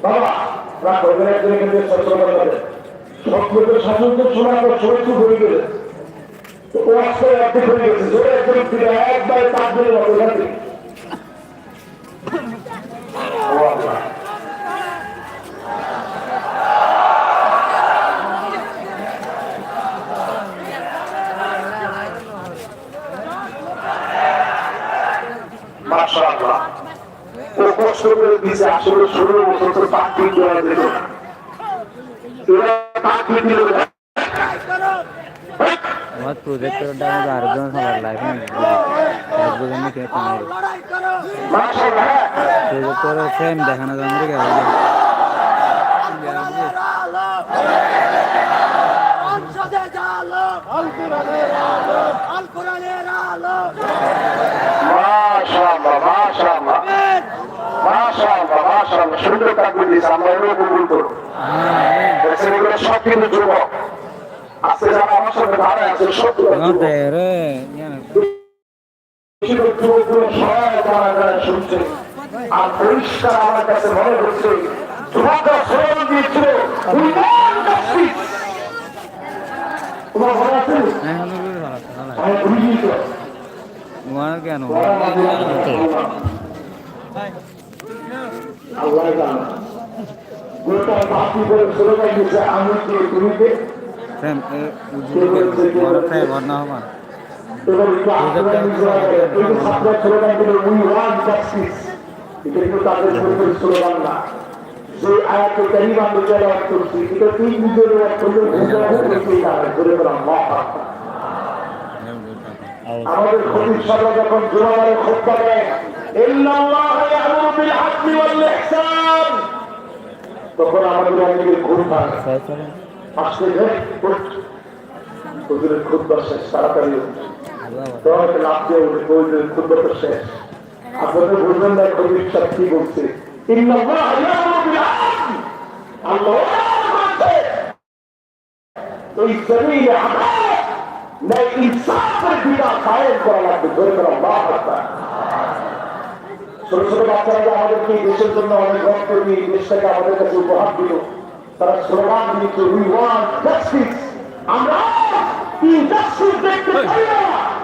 বাবা রাখো, এখানে সচেতন করে সত্যের শাসনকে শোনার পর সবাই চুপ হয়ে গেলে ও আজকে অর্ধেক হয়ে গেছে। জোরে একদম ফিরে একবার তার ধরে মতো জানি মাশাআল্লাহ। ও কষ্ট করে দিয়েছে, আসলে 16 বছর পাখি দেওয়া যেত। এরা পাখি দিল আমার প্রজেক্টরটা আমাদের আরেকজন সবার লাইফ বুঝেন কে প্রজেক্টরের ফ্রেম দেখানো যায় আমাদের মাশাআল্লাহ মাশাআল্লাহ মাশাআল্লাহ মাশাআল্লাহ সুন্দর তাকবীর দিয়েছে আমরা এগুলো কবুল করব দেখছেন এগুলো সব কিন্তু যুবক আজকে যারা আমার সাথে দাঁড়ায় আছে সব যুবকগুলো সবাই দাঁড়ায় শুনছে আর পরিষ্কার আমার কাছে মনে হচ্ছে যুবকরা স্লোগান দিয়েছিল তোমার মনে আছে কেন আল্লাহ জানে গোটা বাকি করে স্লোগান দিয়েছে আমি কে তুমিতে স্লোগান না যে আয়াতে কারিমা আমি তেলাওয়াত করছি এটা তুই নিজের আমাদের খতিব সাহেব যখন জুমাবারে খুতবা দেন ইন্নাল্লাহ ইয়া'মুরু বিল আদলি ওয়াল ইহসান তখন আমাদের অনেকে ঘুম পায় আসতে যায় হুজুরের খুতবা শেষ তাড়াতাড়ি তোমাকে লাভ দিয়ে উঠে হুজুরের খুতবা শেষ আপনাদের বুঝবেন না খতিব সাহেব কি বলছে ইন্নাল্লাহ ইয়া'মুরু বিল আদলি আল্লাহ বলছে তো ইসলামীয় আদালত না ইনসাফের বিধান কায়েম করা লাগবে ধরে করা আল্লাহু আকবার ছোট ছোট বাচ্চারা আমাদেরকে দেশের জন্য অনেক রক্ত দিয়ে দেশটাকে আমাদের কাছে উপহার দিল তারা স্লোগান দিয়েছে উই ওয়ান্ট জাস্টিস আমরা ইনজাস্টিস দেখতে চাই না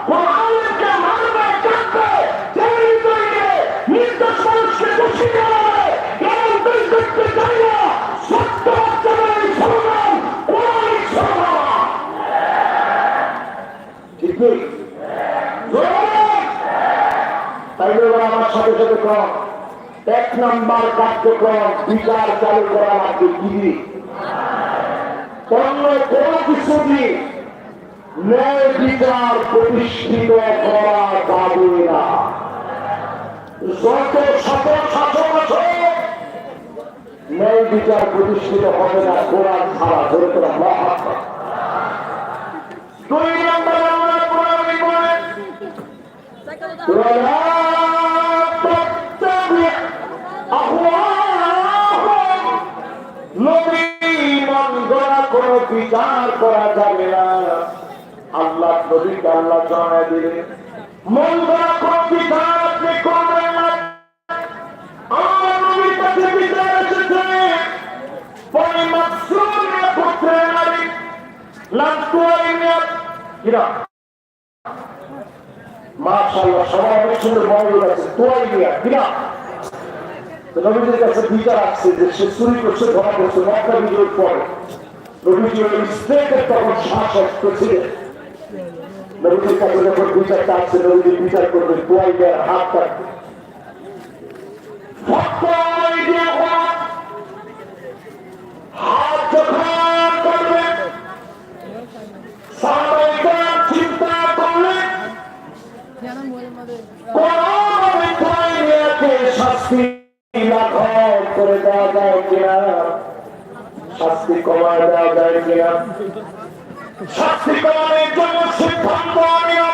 কোরআনকে মানবে কাটবে জেল তৈরি নির্দোষ মানুষকে দোষী করা হবে এমন দেশ দেখতে চাই না সত্য বাচ্চাদের স্লোগান কোরআনিক স্লোগান ঠিক নেই তাই আমার সাথে সাথে কম 1 নম্বর কার্যক্রম বিচার চালু করা লাগবে কি অন্য কোন কিছু দিয়ে ন্যায় বিচার প্রতিষ্ঠিত করা যাবে না যত সফল শাসন আছে ন্যায় বিচার প্রতিষ্ঠিত হবে না কোরআন ছাড়া ধরে তোরা মহাত্মা 2 নম্বর আমরা কোরআন বলেন কোন বিচার করা যাবে না আল্লাহ নবীকে আল্লাহ জানায় দিলেন মন গড়া কোন বিচার আপনি করবেন না আমার নবীর কাছে বিচার এসেছে পরিমাসুমিয়া পুত্রের নারী লাতুয়াইমিয়া কিরা মাশাআল্লাহ সবাই অনেক সুন্দর মনোযোগ আছে তুয়াইমিয়া কিরা নবীজির কাছে বিচার আসছে যে সে চুরি করছে ধরা করছে মক্কা বিজয়ের পরে নবীজি ওই স্টেটের তখন শাসক প্রেসিডেন্ট নবীজির কাছে যখন বিচারটা আসছে নবীজি বিচার করবে তুয়াইমিয়ার হাত কাটবে হাত যখন করবে সাহাবায়ে চিন্তা করলেন কোন তুয়াইমিয়াকে শাস্তি লাঘব করে দেওয়া যায় কিনা শাস্তি কমায় দেওয়া যায় কিনা শাস্তি কমানোর জন্য সিদ্ধান্ত নিও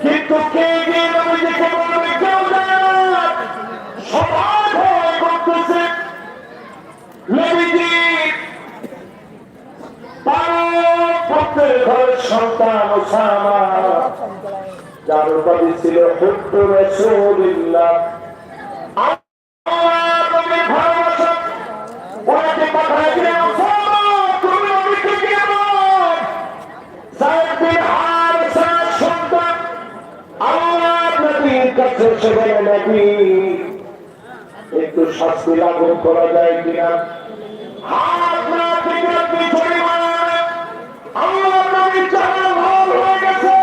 কিন্তু কে গিয়ে নবীজিকে বলবে কেউ জানে না সবাই ভয় করতেছে নবীজি পুত্রের ঘরের সন্তান ওসামা যার উপাধি ছিল হুব্বু রাসূলিল্লাহ একটু শাস্তি লাঘব করা যায় কিনা হাত না থেকে আপনি পরিমাণ আল্লাহ নবী জানা ভালো হয়ে গেছে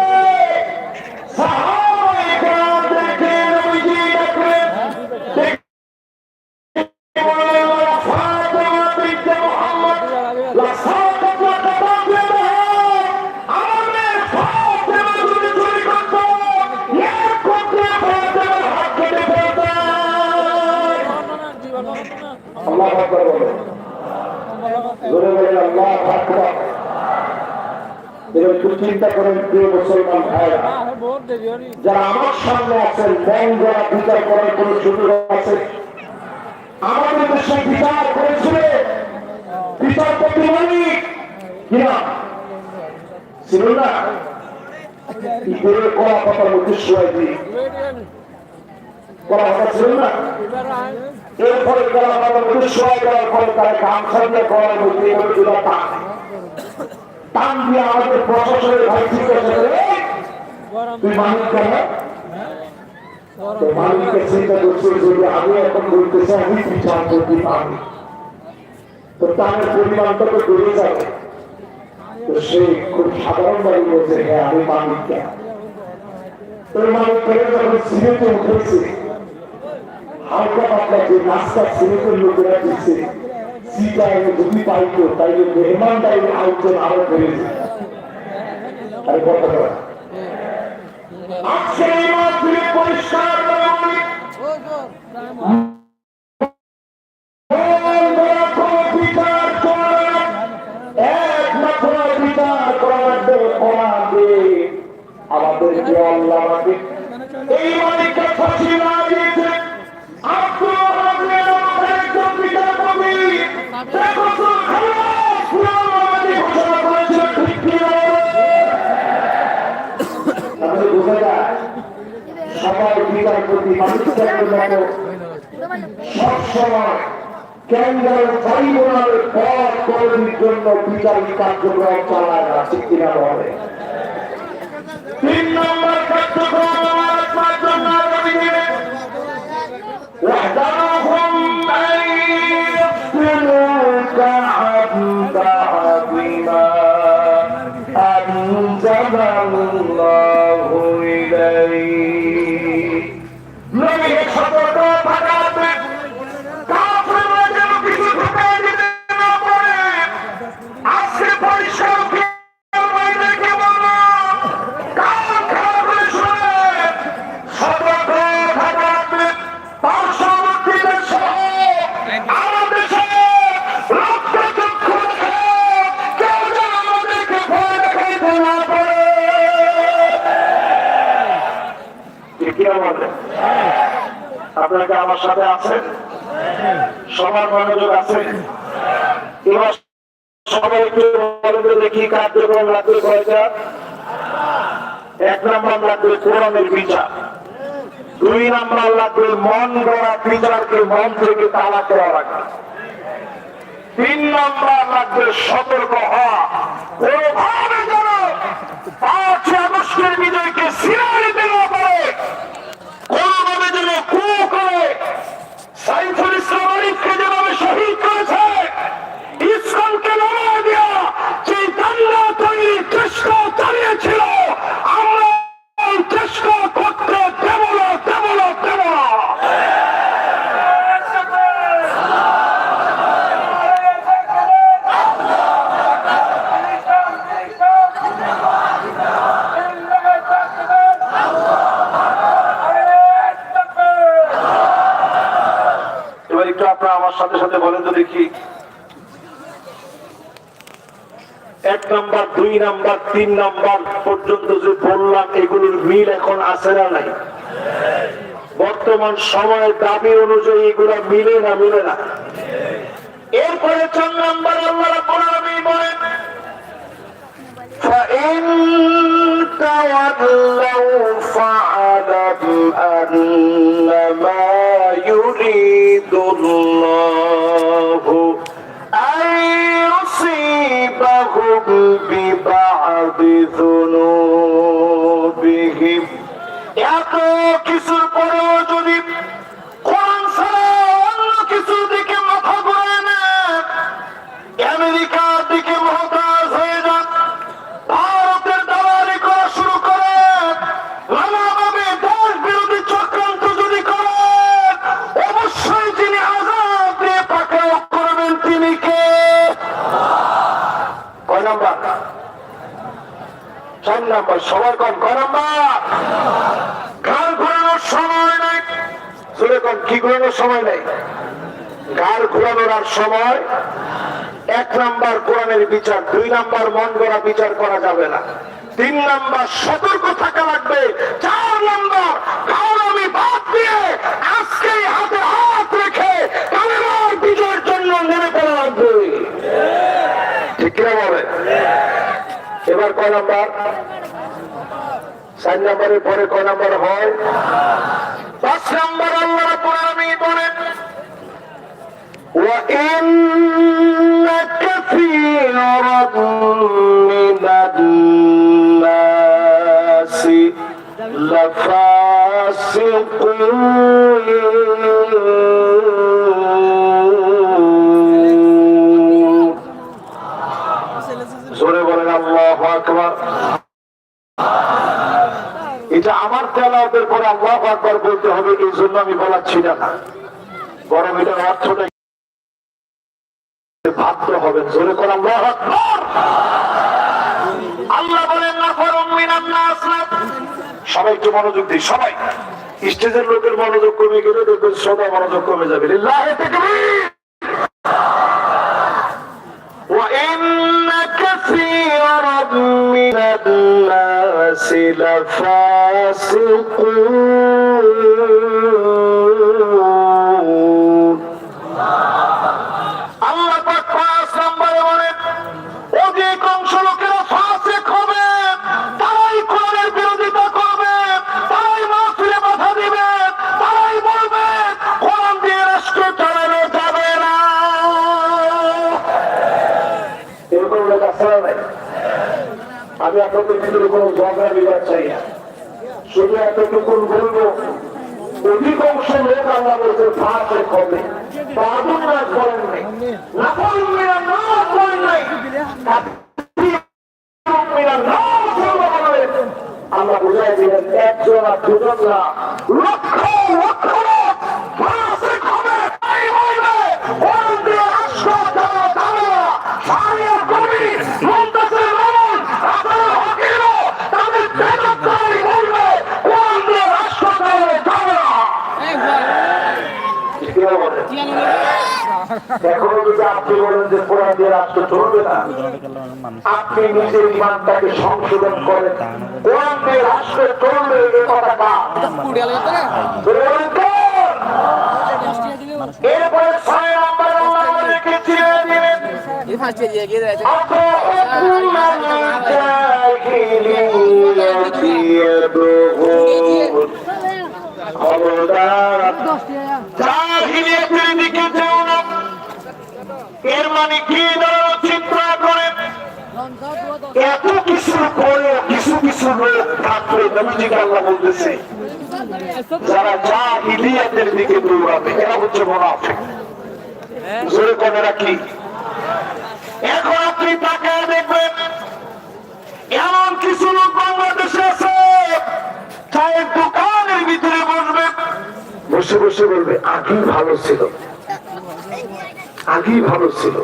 সাহাবায়ে কেরাম দেখে নবীজি ডাকলেন ফাতিমা বিনতে মুহাম্মদ লা সাকাত ওয়া তাবাদা আল্লাহু আকবার বলেন, জোরে বলেন আল্লাহু আকবার। একটু চিন্তা করেন প্রিয় মুসলমান ভাইরা, যারা আমার সামনে আছেন, মন যারা বিচার করার কোন সুযোগ আছে? আমাদের দেশে বিচার করেছিল বিচারপতি মালিক কিনা ছিল না? ঈদের কড়া কথার মধ্যে শোয়াই দিয়ে কড়া কথা ছিল না? এরপরে কড়া কথার মধ্যে শোয়াই দেওয়ার পরে তারা গামছা দিয়ে কড়ার মধ্যে টান দিয়ে আমাদের প্রশাসনের ভাই জিজ্ঞাসা করে, তুই মালিক কেন? মালিককে চিন্তা করছে যদি আমি এখন বলতেছি আমি বিচার করতে পারি তো তার পরিমাণটা তো বেড়ে যাবে। তো সে খুব সাধারণ ভাবে বলছে, হ্যাঁ আমি মালিক কেন? তোর মালিক করে যখন সিনেটে উঠেছে, হালকা পাতলা যে নাস্তা সিনেটের লোকেরা দিচ্ছে, সিটা যদি পাইতো তাইলে মেহমান টাইমে আয়োজন আরো বেড়ে যায়। আর কথা বলা আজকে এই মাধ্যমে পরিষ্কার আমাদেরকে আল্লাহ এই মালিককে ফাঁসি না দিয়েছে। সবাই বিচার প্রতি মানুষের সবসময় কেন্দ্রের ট্রাইব্যুনালের পথ তৈরির জন্য বিচারিক কার্যক্রম চালায় না, ঠিক কিনা বলে? 3 নম্বর কার্যক্রম সতর্ক থাকা কিছু ঢুকে দিতে না পারে। আজকে পরিষ্কার আপনাকে আমার সাথে আছেন, সবার মনোযোগ আছে। এবার সবাই একটু দেখি কার্যক্রম লাগবে কয়টা। 1 নম্বর লাগবে কোরআনের বিচার, 2 নম্বর লাগবে মন গড়া বিচারকে মন থেকে তালা দেওয়া লাগবে, 3 নম্বর লাগবে সতর্ক হওয়া, কোনোভাবে যেন 5 আগস্টের বিজয়কে ছিনিয়ে নিতে না পারে, কোনোভাবে যেন কু করে সাইফুল ইসলাম আরিফকে যেভাবে শহীদ করেছে, ইসলামকে লড়াই দেওয়া যে দাঙ্গা তৈরির চেষ্টা চালিয়েছিল, আমরা চেষ্টা করতে দেব না, দেব না, দেব না। এবার একটু আপনারা আমার সাথে সাথে বলেন তো দেখি, 1 নম্বর 2 নম্বর 3 নম্বর পর্যন্ত যে বললাম এগুলোর মিল এখন আছে না নাই? বর্তমান সময়ের দাবি অনুযায়ী এগুলো মিলে না, মিলে না। এরপরে 4 নম্বর আল্লাহ রাব্বুল আলামিন বলেন, فَإِن تَوَلَّوْا فَاعْلَمْ أَنَّمَا يُرِيدُ اللَّهُ أَن يُصِيبَهُم بِبَعْضِ ذُنُوبِهِمْ। এত কিছুর পরেও যদি কোরআন ছাড়া অন্য কিছুর দিকে মাথা ঘুরিয়ে নেন, আমেরিকার দিকে মহতাজ হয়ে যান, ভারতের দালালি করা শুরু করেন, নানাভাবে দেশ বিরোধী চক্রান্ত যদি করেন, অবশ্যই যিনি আযাব দিয়ে পাকড়াও করবেন তিনি কে? কয় নাম্বার? 4 নাম্বার। সবার কম কয় নাম্বার? ঘাড় ঘোরানোর সময় নাই। জোরে কম, কি ঘোরানোর সময় নাই? গার ঘুরানোর আর সময়। 1 নাম্বার কোরআনের বিচার, 2 নাম্বার মন গড়া বিচার করা যাবে না, 3 নাম্বার সতর্ক থাকা লাগবে, 4 নাম্বার আমি বাদ দিয়ে আজকে হাতে হাত রেখে কালেমার বিজয়ের জন্য নেমে পড়া লাগবে। ঠিক কিনা বলে? এবার কয় নাম্বার? 4 নাম্বারের পরে কয় নাম্বার হয়? 5 নাম্বার আল্লাহ রাব্বুল আলামিন বলেন وَإِنَّ كَثِيرًا مِنَ النَّاسِ لَفَاسِقُونَ জোরে বলেন আল্লাহু আকবার। এটা আমার তেলাওয়াতের পরে আল্লাহু আকবার বলতে হবে, এই জন্য আমি বলাচ্ছি না, বরং এটার অর্থটা ভাবতে হবে। জোরে করে আল্লাহু আকবার। আল্লাহ বলেন নাফারুম মিনান নাস, সবাই একটু মনোযোগ দিই, সবাই। স্টেজের লোকের মনোযোগ কমে গেলে দেখবেন সদা মনোযোগ কমে যাবে। লিল্লাহি তাকবীর। ওয়া ইন্না কাসীরাম মিনান নাস লাফাসিকুন। আল্লাহ পাক 5 নম্বরে বলেন অধিকাংশ লোকেরা ফাসিক হবে, তারাই কোরআনের বিরোধিতা করবে, তারাই মাহফিলে বাধা দিবে, তারাই বলবে কোরআন দিয়ে রাষ্ট্র চালানো যাবে না। এরকম লোক আছে না? আমি আপনাদের ভিতরে কোনো ঝগড়া বিবাদ চাই না, শুধু এতটুকু বলবো অধিকাংশ লোক আল্লাহ বলছে ফাসিক হবে। বাদুর নাচ বলেন নাই, নাফারুম মিনান নাস বলেন নাই, কাসীরুম মিনান নাস বলেন। আল্লাহ বুঝাই দিলেন একজন আর দুজন না, লক্ষ লক্ষ লোক ফাসিক হবে। এই বলবে কোরআন দিয়ে রাষ্ট্র চালানো যাবে না। শারিয়ার কবি মুনতাসির মামুন হাসানুল হকীরও তাদের বেদরকারী বলবে কোরআন দিয়ে রাষ্ট্র চালানো যাবে না। এখনো যদি আপনি বলেন যে কোরআন দিয়ে রাষ্ট্র চলবে না, আপনি নিজের ইমানটাকে সংশোধন করেন। কোরআন দিয়ে রাষ্ট্র চলবে এ কথাটা এরপরে 6 নম্বর আল্লাহ আমাদেরকে চিনিয়ে দিলেন জাহিলিয়াতের দিকে যেও না। এর মানে কি দাঁড়ানো চিন্তা করেন? এত কিছু করে কিছু কিছু লোক থাকলে নবীজিকে আল্লাহ বলতেছে যারা জাহিলিয়াতের দিকে দৌড়াবে এরা হচ্ছে মুনাফিক। জোরে কনেরা কি? এখন আপনি তাকায় দেখবেন এমন কিছু লোক বাংলাদেশে আছে, চায়ের দোকানের ভিতরে বসবে, বসে বসে বলবে আগেই ভালো ছিল, আগেই ভালো ছিল,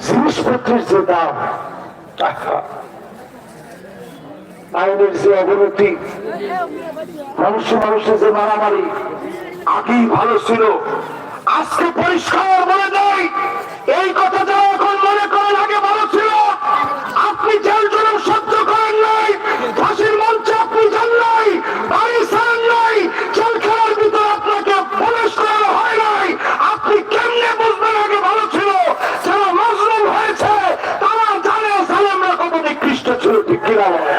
জিনিসপত্রের যে দাম, টাকা, আইনের যে অবনতি, মানুষের যে মারামারি, আগেই ভালো ছিল। আজকে পরিষ্কার বলে দেয় এই কথাটা এখন মনে করেন আগে ভালো ছিল। আপনি জেল জুলুম সহ্য করেন নাই, ফাঁসির মঞ্চে আপনি যান নাই, বাড়ি ছাড়েন নাই, জেলখানার ভিতরে আপনাকে প্রবেশ করানো হয় নাই। আপনি কেমনে বুঝবেন আগে ভালো ছিল? যারা মজলুম হয়েছে তারা জানে জালেমরা কত নিকৃষ্ট ছিল। ঠিক কিনা বলে?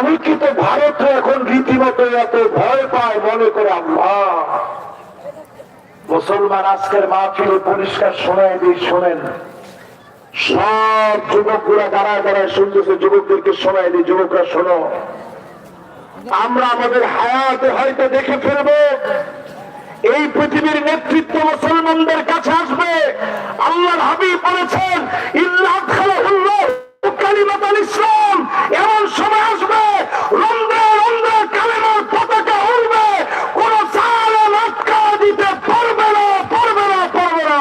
অনেকে তো ভারতে এখন রীতিমতো এত ভয় পায়, মনে করে আল্লাহ। মুসলমান আজকের মাহফিলে পরিষ্কার শোনায় দিই, শোনেন। সব যুবকরা দাঁড়ায় দাঁড়ায় শুনতেছে, যুবকদেরকে শোনায় দিই, যুবকরা শোনো। আমরা আমাদের হায়াতে হয়তো দেখে ফেলবো এই পৃথিবীর নেতৃত্ব মুসলমানদের কাছে আসবে। আল্লাহর হাবিব বলেছেন ইল্লা আদখালাহুল্লাহ কালিমাতুল ইসলাম, এমন সময় আসবে রন্ধে রন্ধে কালেমার পতাকা উড়বে, কোন জালেম আটকা দিতে পারবে না, পারবে না, পারবে না।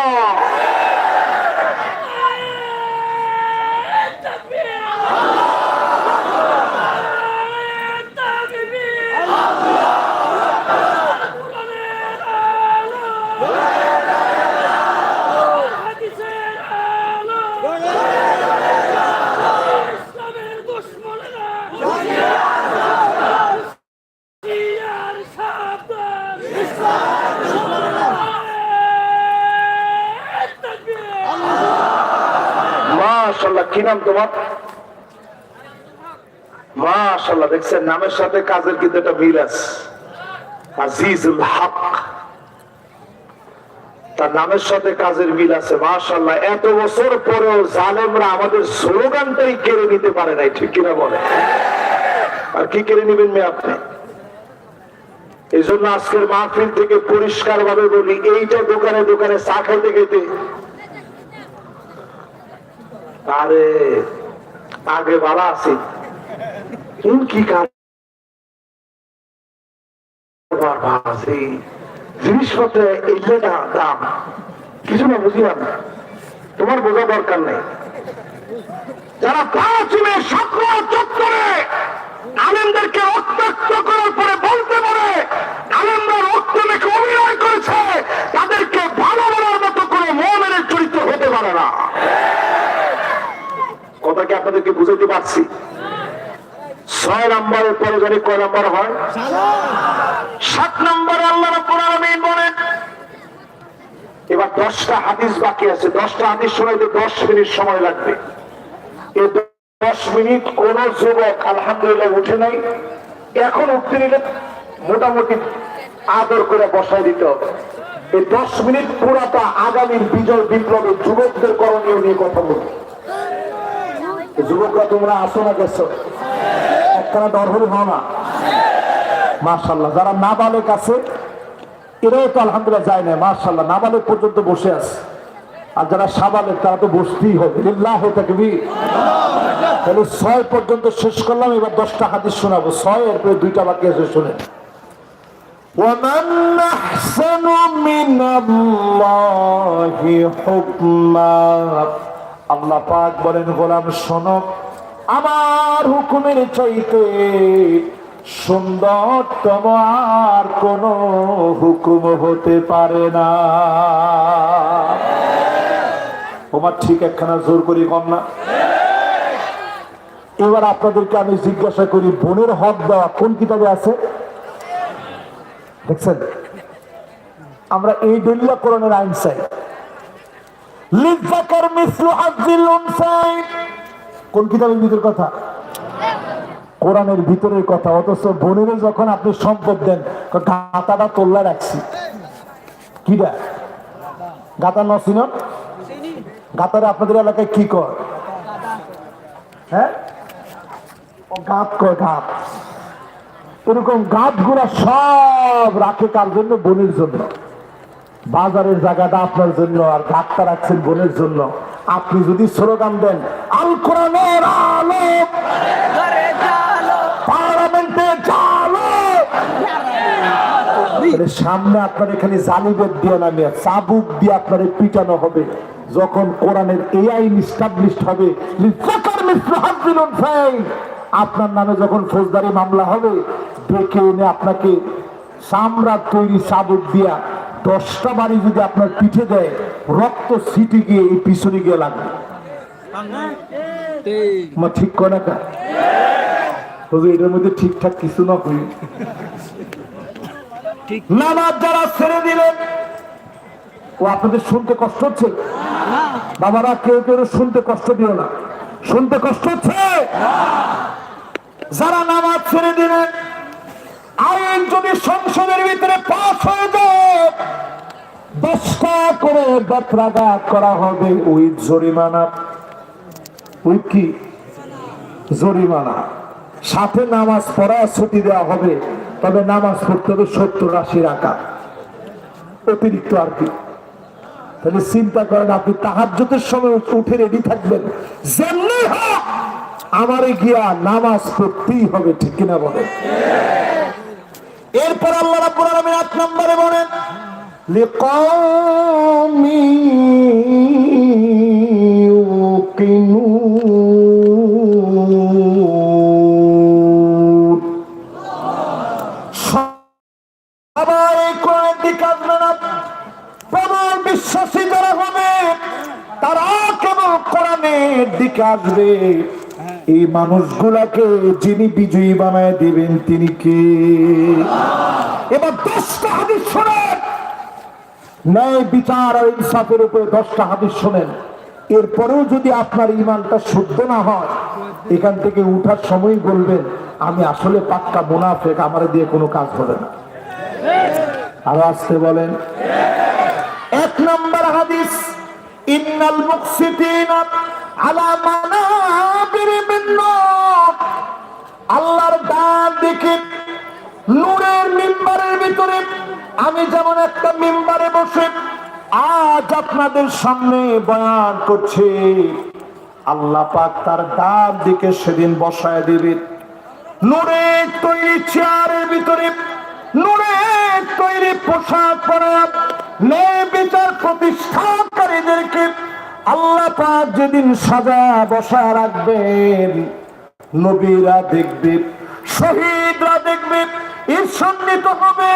কি নাম তোমার? মাশাআল্লাহ, দেখছেন নামের সাথে কাজের কিন্তু একটা মিল আছে। আজিজুল হক, তার নামের সাথে কাজের মিল আছে। মাশাআল্লাহ, এত বছর পরেও জালেমরা আমাদের স্লোগানটাই কেড়ে নিতে পারে নাই, ঠিক কিনা বলে? আর কি কেড়ে নিবেন মেয়ে আপনি? এই জন্য আজকের মাহফিল থেকে পরিষ্কার ভাবে বলি, এইটা দোকানে দোকানে চা খেতে খেতে আরে আগে বালা আছে কি জিনিসপত্রের এইটা দাম কিছু না, বুঝলাম না, তোমার বোঝা দরকার নেই। যারা পাঁচমে সকল চত্বরে আলেমদেরকে রক্তাক্ত করার পরে বলতে পারে আলেমরা রক্ত মেখে অভিনয় করেছে, তাদেরকে ভালো বলার মতো কোনো মুমিনের চরিত্র হতে পারে না। কথা কি আপনাদেরকে বুঝাতে পারছি? 6 নম্বরের পরে জানি কয় নম্বর হয়? 7 নম্বরে আল্লাহ রাব্বুল আলামিন বলেন, এবার 10টা হাদিস বাকি আছে। 10টা হাদিস শোনাইতে 10 মিনিট সময় লাগবে। এই 10 মিনিট কোন যুবক আলহামদুলিল্লাহ উঠে নাই, এখন উঠতে নিলে মোটামুটি আদর করে বসাই দিতে হবে। এই 10 মিনিট পুরাটা আগামীর বিজয় বিপ্লবের যুবকদের করণীয় নিয়ে কথা বলবো। যুবকরা তোমরা আসো না, গেছো একখানা দরহরি হও না। মাশাআল্লাহ, যারা নাবালেক আছে এরাও তো আলহামদুলিল্লাহ যায় না, মাশাআল্লাহ নাবালেক পর্যন্ত বসে আছে। আর যারা সাবালেক তারা তো বসতেই হবে। লিল্লাহি তাকবীর। তাহলে 6 পর্যন্ত শেষ করলাম, এবার 10টা হাদিস শোনাবো। 6 এর পরে 2টা বাকি আছে, শুনেন। وَمَنْ أَحْسَنُ مِنَ اللَّهِ حُكْمًا। আল্লাহ পাক বলেন, গোলাম শোনো, আমার হুকুমের চাইতে সুন্দরতম আর কোন হুকুম হতে পারে না। তোমার ঠিক একখানা জোর করি কম না। এবার আপনাদেরকে আমি জিজ্ঞাসা করি, বোনের হক দেওয়া কোন কিতাবে আছে? দেখছেন, আমরা এই দলিল কোরআনের আইন চাই। লিযাকার মিসলু হাযিল উনসাইন কোন কিতাবের ভিতর কথা? কোরআনের ভিতরের কথা। অথচ বোনের যখন আপনি সম্পদ দেন, গাতাটা তোল্লা রাখছি। কিরা গাতা নছিন? গাতারে আপনাদের এলাকায় কি কর? হ্যাঁ, গাত কয়, গাত। এরকম গাত গুলা সব রাখে কার জন্য? বোনের জন্য। বাজারের জায়গাটা আপনার জন্য, আর গাতটা রাখছেন বোনের জন্য। আপনি যদি স্লোগান দেন, আল কোরআনের আলো পার্লামেন্টে চালো, সামনে আপনার এখানে জালিবের দিয়ে নামিয়ে চাবুক দিয়ে আপনার পিটানো হবে। যখন কোরআনের এই আইন ইস্টাবলিশড হবে, আপনার নামে যখন ফৌজদারি মামলা হবে, ডেকে এনে আপনাকে চামড়া তৈরি চাবুক দিয়া 10টা বাড়ি যদি আপনার পিঠে দেয়, রক্ত সিটি গিয়ে এই পিছনে গিয়ে লাগবে। ঠিক কয় না? এটার মধ্যে ঠিকঠাক কিছু না হই। নামাজ যারা ছেড়ে দিলেন, ও আপনাদের শুনতে কষ্ট হচ্ছে? বাবারা কেউ কেউ শুনতে কষ্ট দিও না। শুনতে কষ্ট হচ্ছে? যারা নামাজ ছেড়ে দিলেন, আইন যদি সংসদের ভিতরে পাস হয়ে যায়, 10টা করে বেত্রাঘাত করা হবে, ওই জরিমানা। ওই কি জরিমানা, সাথে নামাজ পড়া ছুটি দেওয়া হবে। তবে নামাজ পড়তে হবে 70-80 রাকাত অতিরিক্ত আর কি। তাহলে চিন্তা করেন, আপনি তাহাজ্জুদের সময় উঠে রেডি থাকবেন, যেমনি হোক আমারে গিয়া নামাজ পড়তেই হবে, ঠিক কিনা বলেন? এরপর আল্লাহ রাব্বুল আলামিন 8 নম্বরে বলেন, লিকাওমি ইউকিনুন। সবাই কোরআনের দিকে আসবে না। প্রবল বিশ্বাসী যারা হবে, তারা কেবল কোরআনের দিকে আসবে। এই মানুষগুলাকে যিনি বিজয়ী বানায় দিবেন তিনি কে? এবার 10টা হাদিস শোনেন, ন্যায় বিচার আর ইনসাফের উপরে 10টা হাদিস শোনেন। এরপরেও যদি আপনার ইমানটা শুদ্ধ না হয়, এখান থেকে উঠার সময় বলবেন আমি আসলে পাক্কা মুনাফিক, আমার দিয়ে কোনো কাজ হবে না। আরো আসতে বলেন। এক নম্বর হাদিস, ইন্নাল মুকসিতিনা আলা মানাবির মিন নূর, আল্লাহর ডান দিকে নূরের মিম্বারের ভিতরে আমি যেমন একটা মিম্বারে বসে আজ আপনাদের সামনে বয়ান করছি, আল্লাহ পাক তার ডান দিকে সেদিন বসায় দিবেন নূরের তৈরি চেয়ারের ভিতরে, নূরের তৈরি পোশাক পরা ন্যায় বিচার প্রতিষ্ঠাকারীদেরকে আল্লাহ পাক যেদিন সাজা বসা রাখবেন, নবীরা দেখবে, শহীদরা দেখবে, ঈর্ষান্বিত হবে,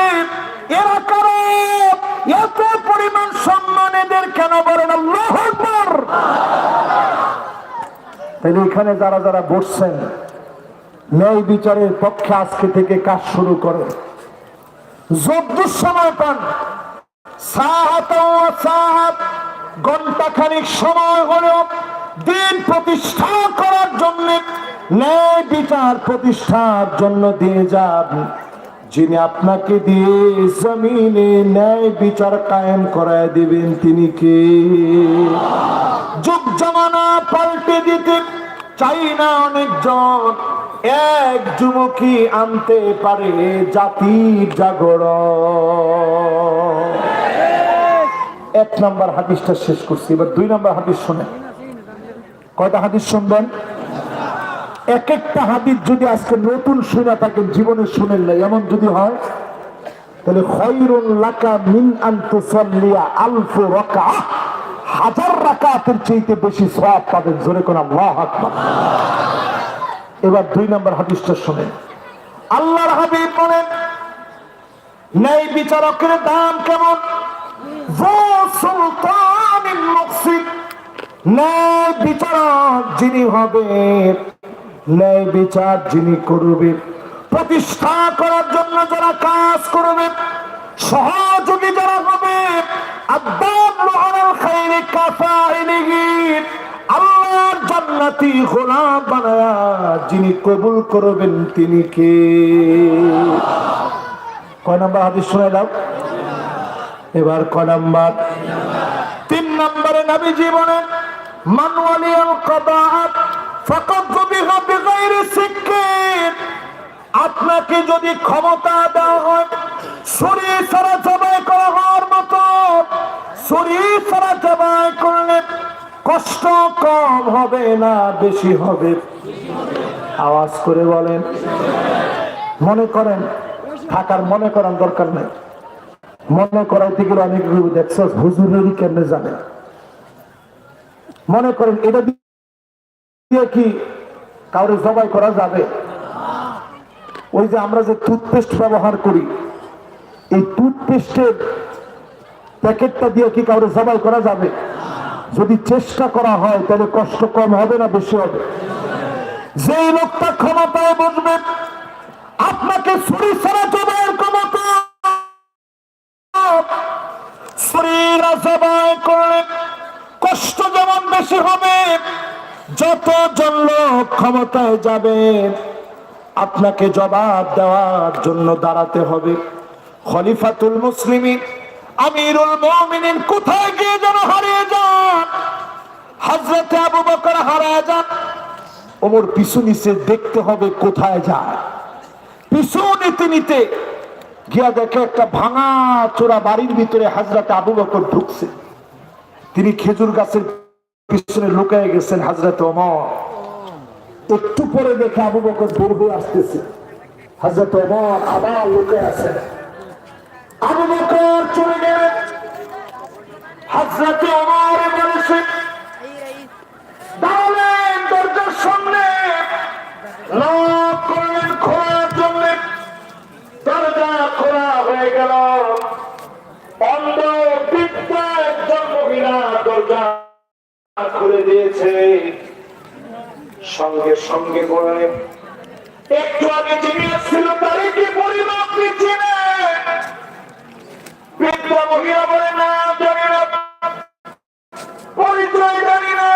এরা কারো এত পরিমাণ সম্মান এদের কেন বলেন আল্লাহু আকবার। তাহলে এখানে যারা যারা বসছেন ন্যায় বিচারের পক্ষে আজকে থেকে কাজ শুরু করেন, যদ্দূর সময় পান ঘন্টাখানিক সময় হলেও দিন প্রতিষ্ঠা করার জন্য, ন্যায় বিচার প্রতিষ্ঠার জন্য দিয়ে যান। যিনি আপনাকে দিয়ে জমিনে ন্যায় বিচার কায়েম করায় দিবেন তিনি কে? যুগ জামানা পাল্টে দিতে চাই না অনেকজন, এক যুবকই আনতে পারে জাতির জাগরণ। এক নম্বর হাদিসটা শেষ করছি, এবার দুই নম্বর হাদিস শুনেন। কয়টা হাদিস শুনবেন? এক একটা হাদিস যদি আজকে নতুন শুনে থাকেন, জীবনে শুনেন না, এমন যদি হয় তাহলে খায়রুল লাকা মিন আন তুসাল্লিয়া আলফ রাকাআহ, 1000 রাকাতের চাইতে বেশি সওয়াব পাবেন। জোরে কোন আল্লাহু আকবার। এবার দুই নম্বর হাদিসটা শুনেন। আল্লাহর হাবিব বলেন ন্যায় বিচারকের দাম কেমন? যো সুলতানিন মুকসিত, ন্যায় বিচারক যিনি হবে, ন্যায় বিচার যিনি করবে, প্রতিষ্ঠা করার জন্য যারা কাজ করবে, সহযোগী যারা হবে, আদাল্লু আলাল খায়রি কাফাইলিহি, আল্লাহর জান্নাতি গোলাম বানায়া যিনি কবুল করবেন তিনি কে? কয় নাম্বার হাদিস শুনে দাও এবার। কয় নাম্বার? 3 নম্বরে নবীজি বলেন মান ওয়ালিয়াল কাদাআত ফাকাদ যুবিহা বিগাইরি সিক্কিন, আপনাকে যদি ক্ষমতা দেওয়া হয় ছুরি ছাড়া জবাই করা হওয়ার মতো, ছুরি ছাড়া জবাই করলে কষ্ট কম হবে না বেশি হবে? আওয়াজ করে বলেন। মনে করেন থাকার মনে করার দরকার নেই, মনে করাইতে গেলে অনেক দেখছ হুজুরেরই কেমনে জানে। মনে করেন এটা দিয়ে কি কাউরে জবাই করা যাবে? ওই যে আমরা যে টুথপেস্ট ব্যবহার করি, এই টুথপেস্টের প্যাকেটটা দিয়ে কি কাউরে জবাই করা যাবে? যদি চেষ্টা করা হয় তাহলে কষ্ট কম হবে না বেশি হবে? যেই লোকটা ক্ষমতায় বসবে, আপনাকে ছুরি ছাড়া জবাইয়ের ক্ষমতা, ছুরিরা জবাই করলে কষ্ট যেমন বেশি হবে, যতজন লোক ক্ষমতায় যাবে আপনাকে জবাব দেওয়ার জন্য দাঁড়াতে হবে। খলিফাতুল মুসলিমিন আমিরুল মুমিনিন কোথায় গিয়ে যেন হারিয়ে যান, হযরতে আবু বকর হারিয়ে যান, ওমর পিছু নিচে দেখতে হবে কোথায় যায়। পিছু নিতে নিতে গিয়া দেখে একটা ভাঙা চোরা বাড়ির ভিতরে হযরতে আবু বকর ঢুকছে। তিনি খেজুর গাছের পিছনে লুকিয়ে গেছেন হযরতে ওমর। একটু পরে দেখে আবু বকর বের হয়ে আসতেছে, হযরতে ওমর আবার লুকিয়ে আছেন। আবু বকর চলে গেলেন, হযরতে ওমর বলেছেন দাঁড়ালেন দরজার সামনে, লক করলেন খোলার জন্য। দরজা খোলা হয়ে গেল, অন্ধ বৃদ্ধ একজন মহিলা দরজা খুলে দিয়েছে। সঙ্গে সঙ্গে বললেন একটু আগে যিনি ছিল তারই কি পরিমাণ আপনি চিনেন? বৃদ্ধ মহিলা বলে না জানি না, পরিচয় জানি না।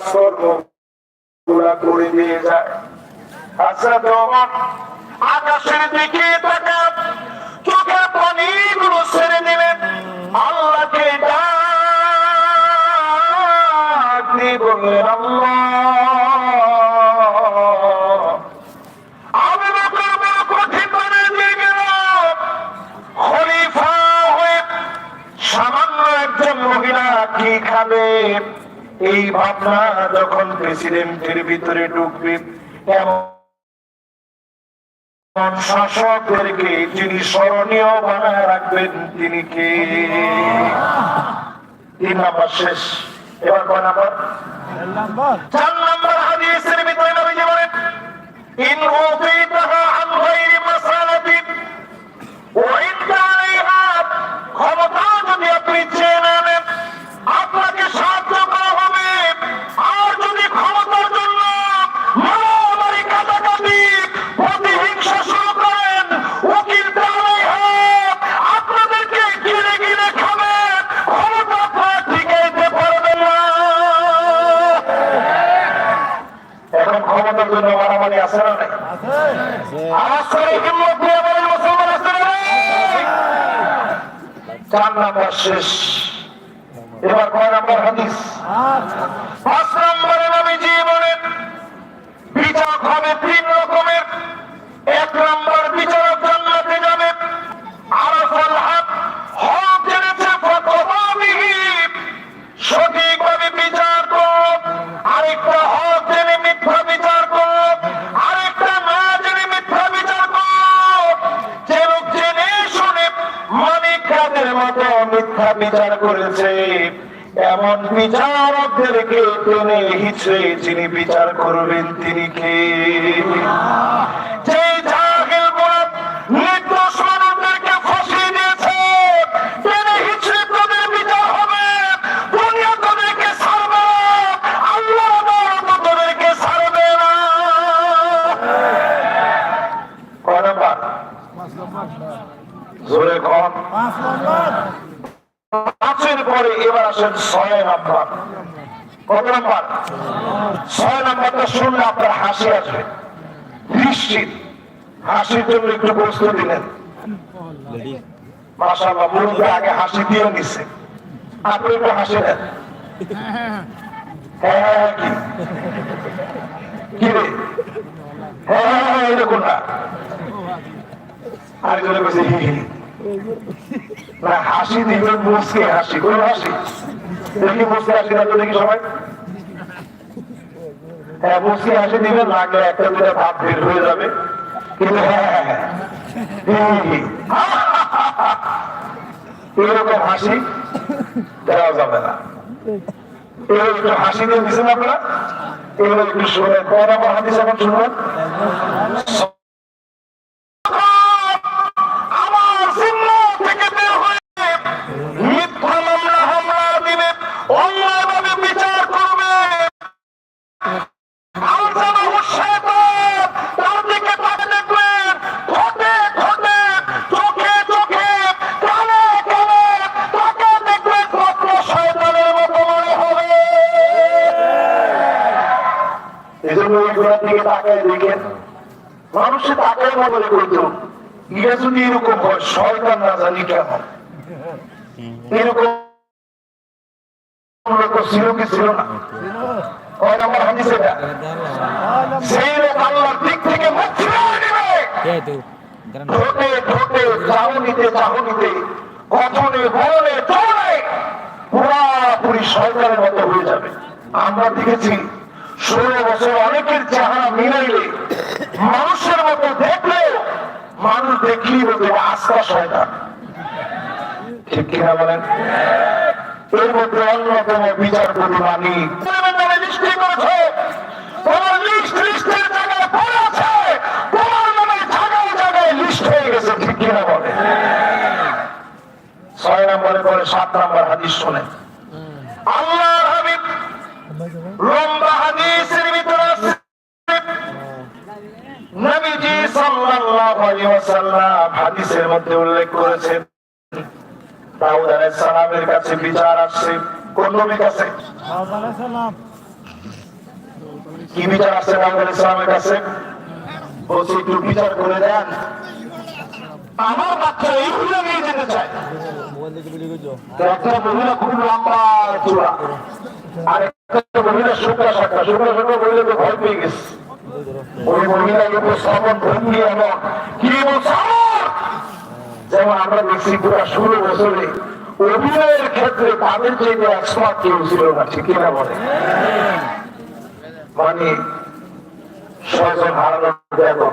কাজকর্ম পুরা করে দিয়ে যায়। আচ্ছা তোমার আকাশের দিকে তাকা, চোখের পানিগুলো ছেড়ে দিলেন, আল্লাহকে ডাক দিয়ে বললেন আল্লাহ। আবু বকর বড় কঠিন বানিয়ে দিয়ে গেল, খলিফা হয়ে সামান্য একজন মহিলা কি খাবে এই ভাবনা যখন প্রেসিডেন্টের ভিতরে ঢুকবে, এমন শাসকদেরকে যিনি স্মরণীয় বানায় রাখবেন তিনি কে? 3 নাম্বার শেষ। এবার কয় নাম্বার? 4 নাম্বার হাদিসের ভিতরে নবীজি বলেন ইন উতিতাহা আন গায়রি মাসালাতিন ওয়া ইন আলাইহা, ক্ষমতা যদি আপনি চেয়ে নেন আপনাকে সাহায্য করা হবে, আর যদি ক্ষমতার জন্য মারামারি কাটাকাটি প্রতিহিংসা শুরু করেন উকিল আপনাদেরকে গিলে গিলে খাবে, ক্ষমতা আপনারা টিকাইতে পারবেন না। এখন ক্ষমতার জন্য মারামারি আছে না নাই? আওয়াজ করে হিম্মত দিয়ে বলেন মুসলমান আছে না নাই? 4 নাম্বার শেষ। এবার কয় নাম্বার হাদিস? 5 নম্বরে নবীজি বলেন বিচারক হবে 3 রকমের। 1 নম্বর বিচারক জান্নাতে যাবে, আরাফাল হক, হক জেনেছে ফাতওয়াবিহি, সঠিকভাবে বিচার করব। আরেকটা হক জেনে মিথ্যা বিচার করব, আরেকটা না জেনে মিথ্যা বিচার করব। যে লোক জেনে শুনে মানিক কাদের মতো মিথ্যা বিচার করেছে, এমন বিচারকদেরকে টেনে হিচড়ে যিনি বিচার করবেন তিনি কে? যে জাহেল গোলাপ নির্দোষ মানুষদেরকে ফাঁসি দিয়েছে, টেনে হিচড়ে তাদের বিচার হবে। দুনিয়া তাদেরকে ছাড়বে, আল্লাহ তাদেরকে ছাড়বে না। কয় নাম্বার? জোরে কন। 5 পরে এবার আসেন 6 নাম্বার। কত নাম্বার? 6 নাম্বারটা শুনলে আপনার হাসি আসবে নিশ্চিত। হাসির জন্য একটু প্রস্তুতি দিলেন। মাশাআল্লাহ, মুরব্বি আগে হাসি দিয়ে নিচ্ছে, আপনি একটু হাসি নেন। হ্যাঁ কি রে? হ্যাঁ এরকম না, আরেকজনে বলছে না, হাসি দিবেন মুসকে হাসি। কোন হাসি? দেখি মুসকে হাসি না তো দেখি সবাই। হ্যাঁ মুসকে হাসি দিবেন, লাগলে 1-2 ভাব বের হয়ে যাবে, কিন্তু এরকম হাসি দেওয়া যাবে না। এগুলো একটু হাসি দিয়ে দিচ্ছেন আপনারা, এগুলো একটু শুনে কয় নাম্বার হাদিস এখন শুনবেন? মানুষের তাকায় মনে করতো ইয়া যদি এরকম হয়, শয়তান না জানি কেমন এরকম ছিল কি ছিল না? কয় নাম্বার হাদিস এটা? সেই লোক আল্লাহর দিক থেকে মুখ ফিরিয়ে নেবে, ঠোঁটে ঠোঁটে চাহনিতে চাহনিতে কথনে বলে চলে পুরাপুরি শয়তানের মতো হয়ে যাবে। আমরা দেখেছি 16 বছর অনেকের চেহারা মিলাইলে মানুষের মতো দেখলেও মানুষ দেখলেই বলতে আস্থা শয়তান, ঠিক কিনা বলেন? এর মধ্যে অন্যতম বিচারপতি মানি লিস্টি করেছে, তোমার লিস্টের জায়গায় পড়ে আছে, তোমার নামে জায়গায় জায়গায় লিস্ট হয়ে গেছে, ঠিক কিনা বলে? 6 নম্বরে পরে 7 নম্বর হাদিস শোনেন। আল্লাহর হাবিব লম্বা হাদিসের ভিতরে আছে, নবীজি সাল্লাল্লাহু আলাইহি ওয়াসাল্লাম হাদিসের মধ্যে উল্লেখ করেছেন দাউদ আলাইহিস সালামের কাছে বিচার আসছে। কোন নবীর কাছে? দাউদ আলাইহিস সালাম। কি বিচার আসছে বাংলাদেশ ইসলামের কাছে? বলছি একটু বিচার করে দেন, আমার বাচ্চা এইগুলো নিয়ে যেতে চায়। একটা মহিলা খুব লম্বা চূড়া, আর একটা মহিলা শুক্লা শাখা মহিলাকে ভয় পেয়ে গেছে। ওই মহিলাকে উপস্থাপন ভঙ্গি এমন কি যেমন আমরা দেখছি পুরা 16 বছরে অভিনয়ের ক্ষেত্রে তাদের যে এক্সপার্ট কেউ ছিল না, ঠিক কিনা বলে? মানে স্বজন হারানোর ব্যাপার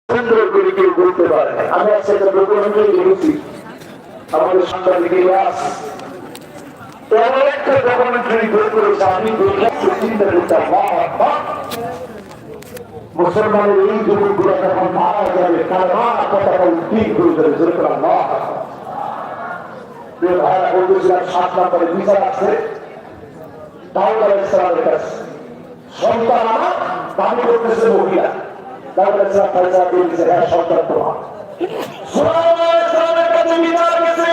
সুন্দর করে কেউ বলতে পারে না। আমি আজকে একটা ডকুমেন্টারি দেখেছি, আমাদের সাংবাদিক ইলিয়াস এমন একটা ডকুমেন্টারি বের করেছে, আমি দেখে চিন্তা করতাম মুসলমানের এই যুবকগুলো যখন মারা যাবে কারণ কথাটা ঠিক হয়ে যাবে। যেরকম ভাইরা বলতেছিলাম 7 নম্বরে বিচার আছে দাউদ আলাইহিস সালামের কাছে, সন্তান আমার দাবি করতেছে মহিলা। দাউদ আলাইহিস সালাম ফয়সালা দিয়ে দিয়েছে, হ্যাঁ সন্তান তোমার। সুলাইমান আলাইহিস সালামের কাছে বিচার গেছে,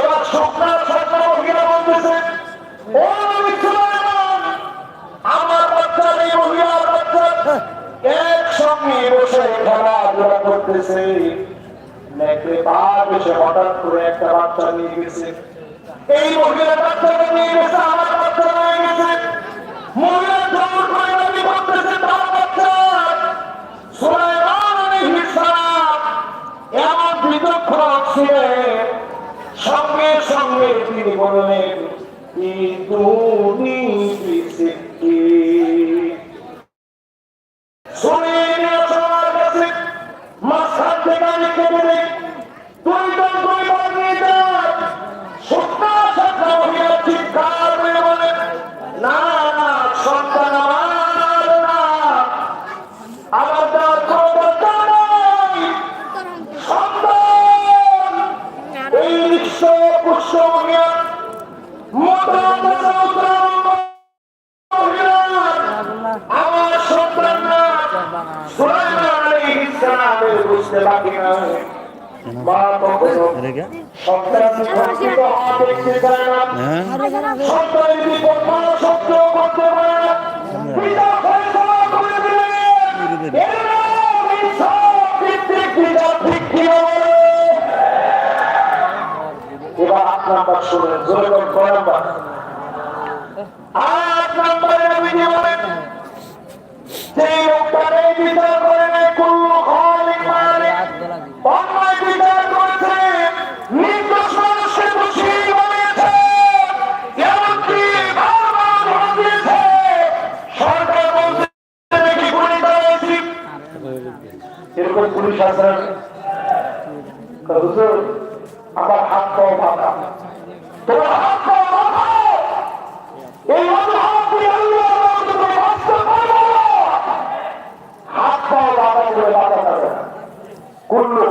এবার শুকনা মহিলা বলতেছে, ও নবী সুলাইমান, আমার বাচ্চা এই মহিলার বাচ্চা একসঙ্গে বসে খেলাধুলা করতেছে, নেকড়ে বাঘ এসে হঠাৎ করে একটা বাচ্চা নিয়ে গেছে, এই মহিলার বাচ্চাকে নিয়ে গেছে, আমার বাচ্চা নিয়ে গেছে। মহিলা জোর করে দাবি করতেছে তার বাচ্চা। সুলাইমান আলাইহিস সালাম এমন বিচক্ষণ ছিলেন, সঙ্গে সঙ্গে তিনি বললেন মাঝখান থেকে আমি কেটে দেই, তুই তো চিৎকার করে বলে না না সন্তান আমার না, আমার তার কোনো দরকার নাই, সন্তান এই বিশ্ব পুষ্য আমার সন্তান না। সুলাইমান আলাইহিস সালামের বুঝতে বাকি নাই, মা কখনো সন্তান সন্তান দেখতে চায় না, সন্তানের বিপদ মানা সত্ত্বেও করতে পারে না। পিতা ফয়সালা করে দিলেন, এর নাম ইনসাফ ভিত্তিক বিচার, ঠিক কি বলে? এবার 8 নাম্বার শুনেন, জোরে বলেন কয় নাম্বার? 8 নম্বরে নবীজি বলেন, যে লোকটাকে বিচার করে নাই কুল্লু খালিক মালিক, অন্যায় বিচার করেছে, নির্দোষ মানুষকে দোষী বানিয়েছে, এমনকি বারবার ধরা দিয়েছে, সরকার বলছে নাকি গুলি চালাইছি। এরকম পুলিশ আছে হুজুর, আমার হাত পাও বাঁধা, তোমার হাত পাও বাঁধা, এই হাত পাও বাঁধা করে বাঁধা যাবে না। কুল্লু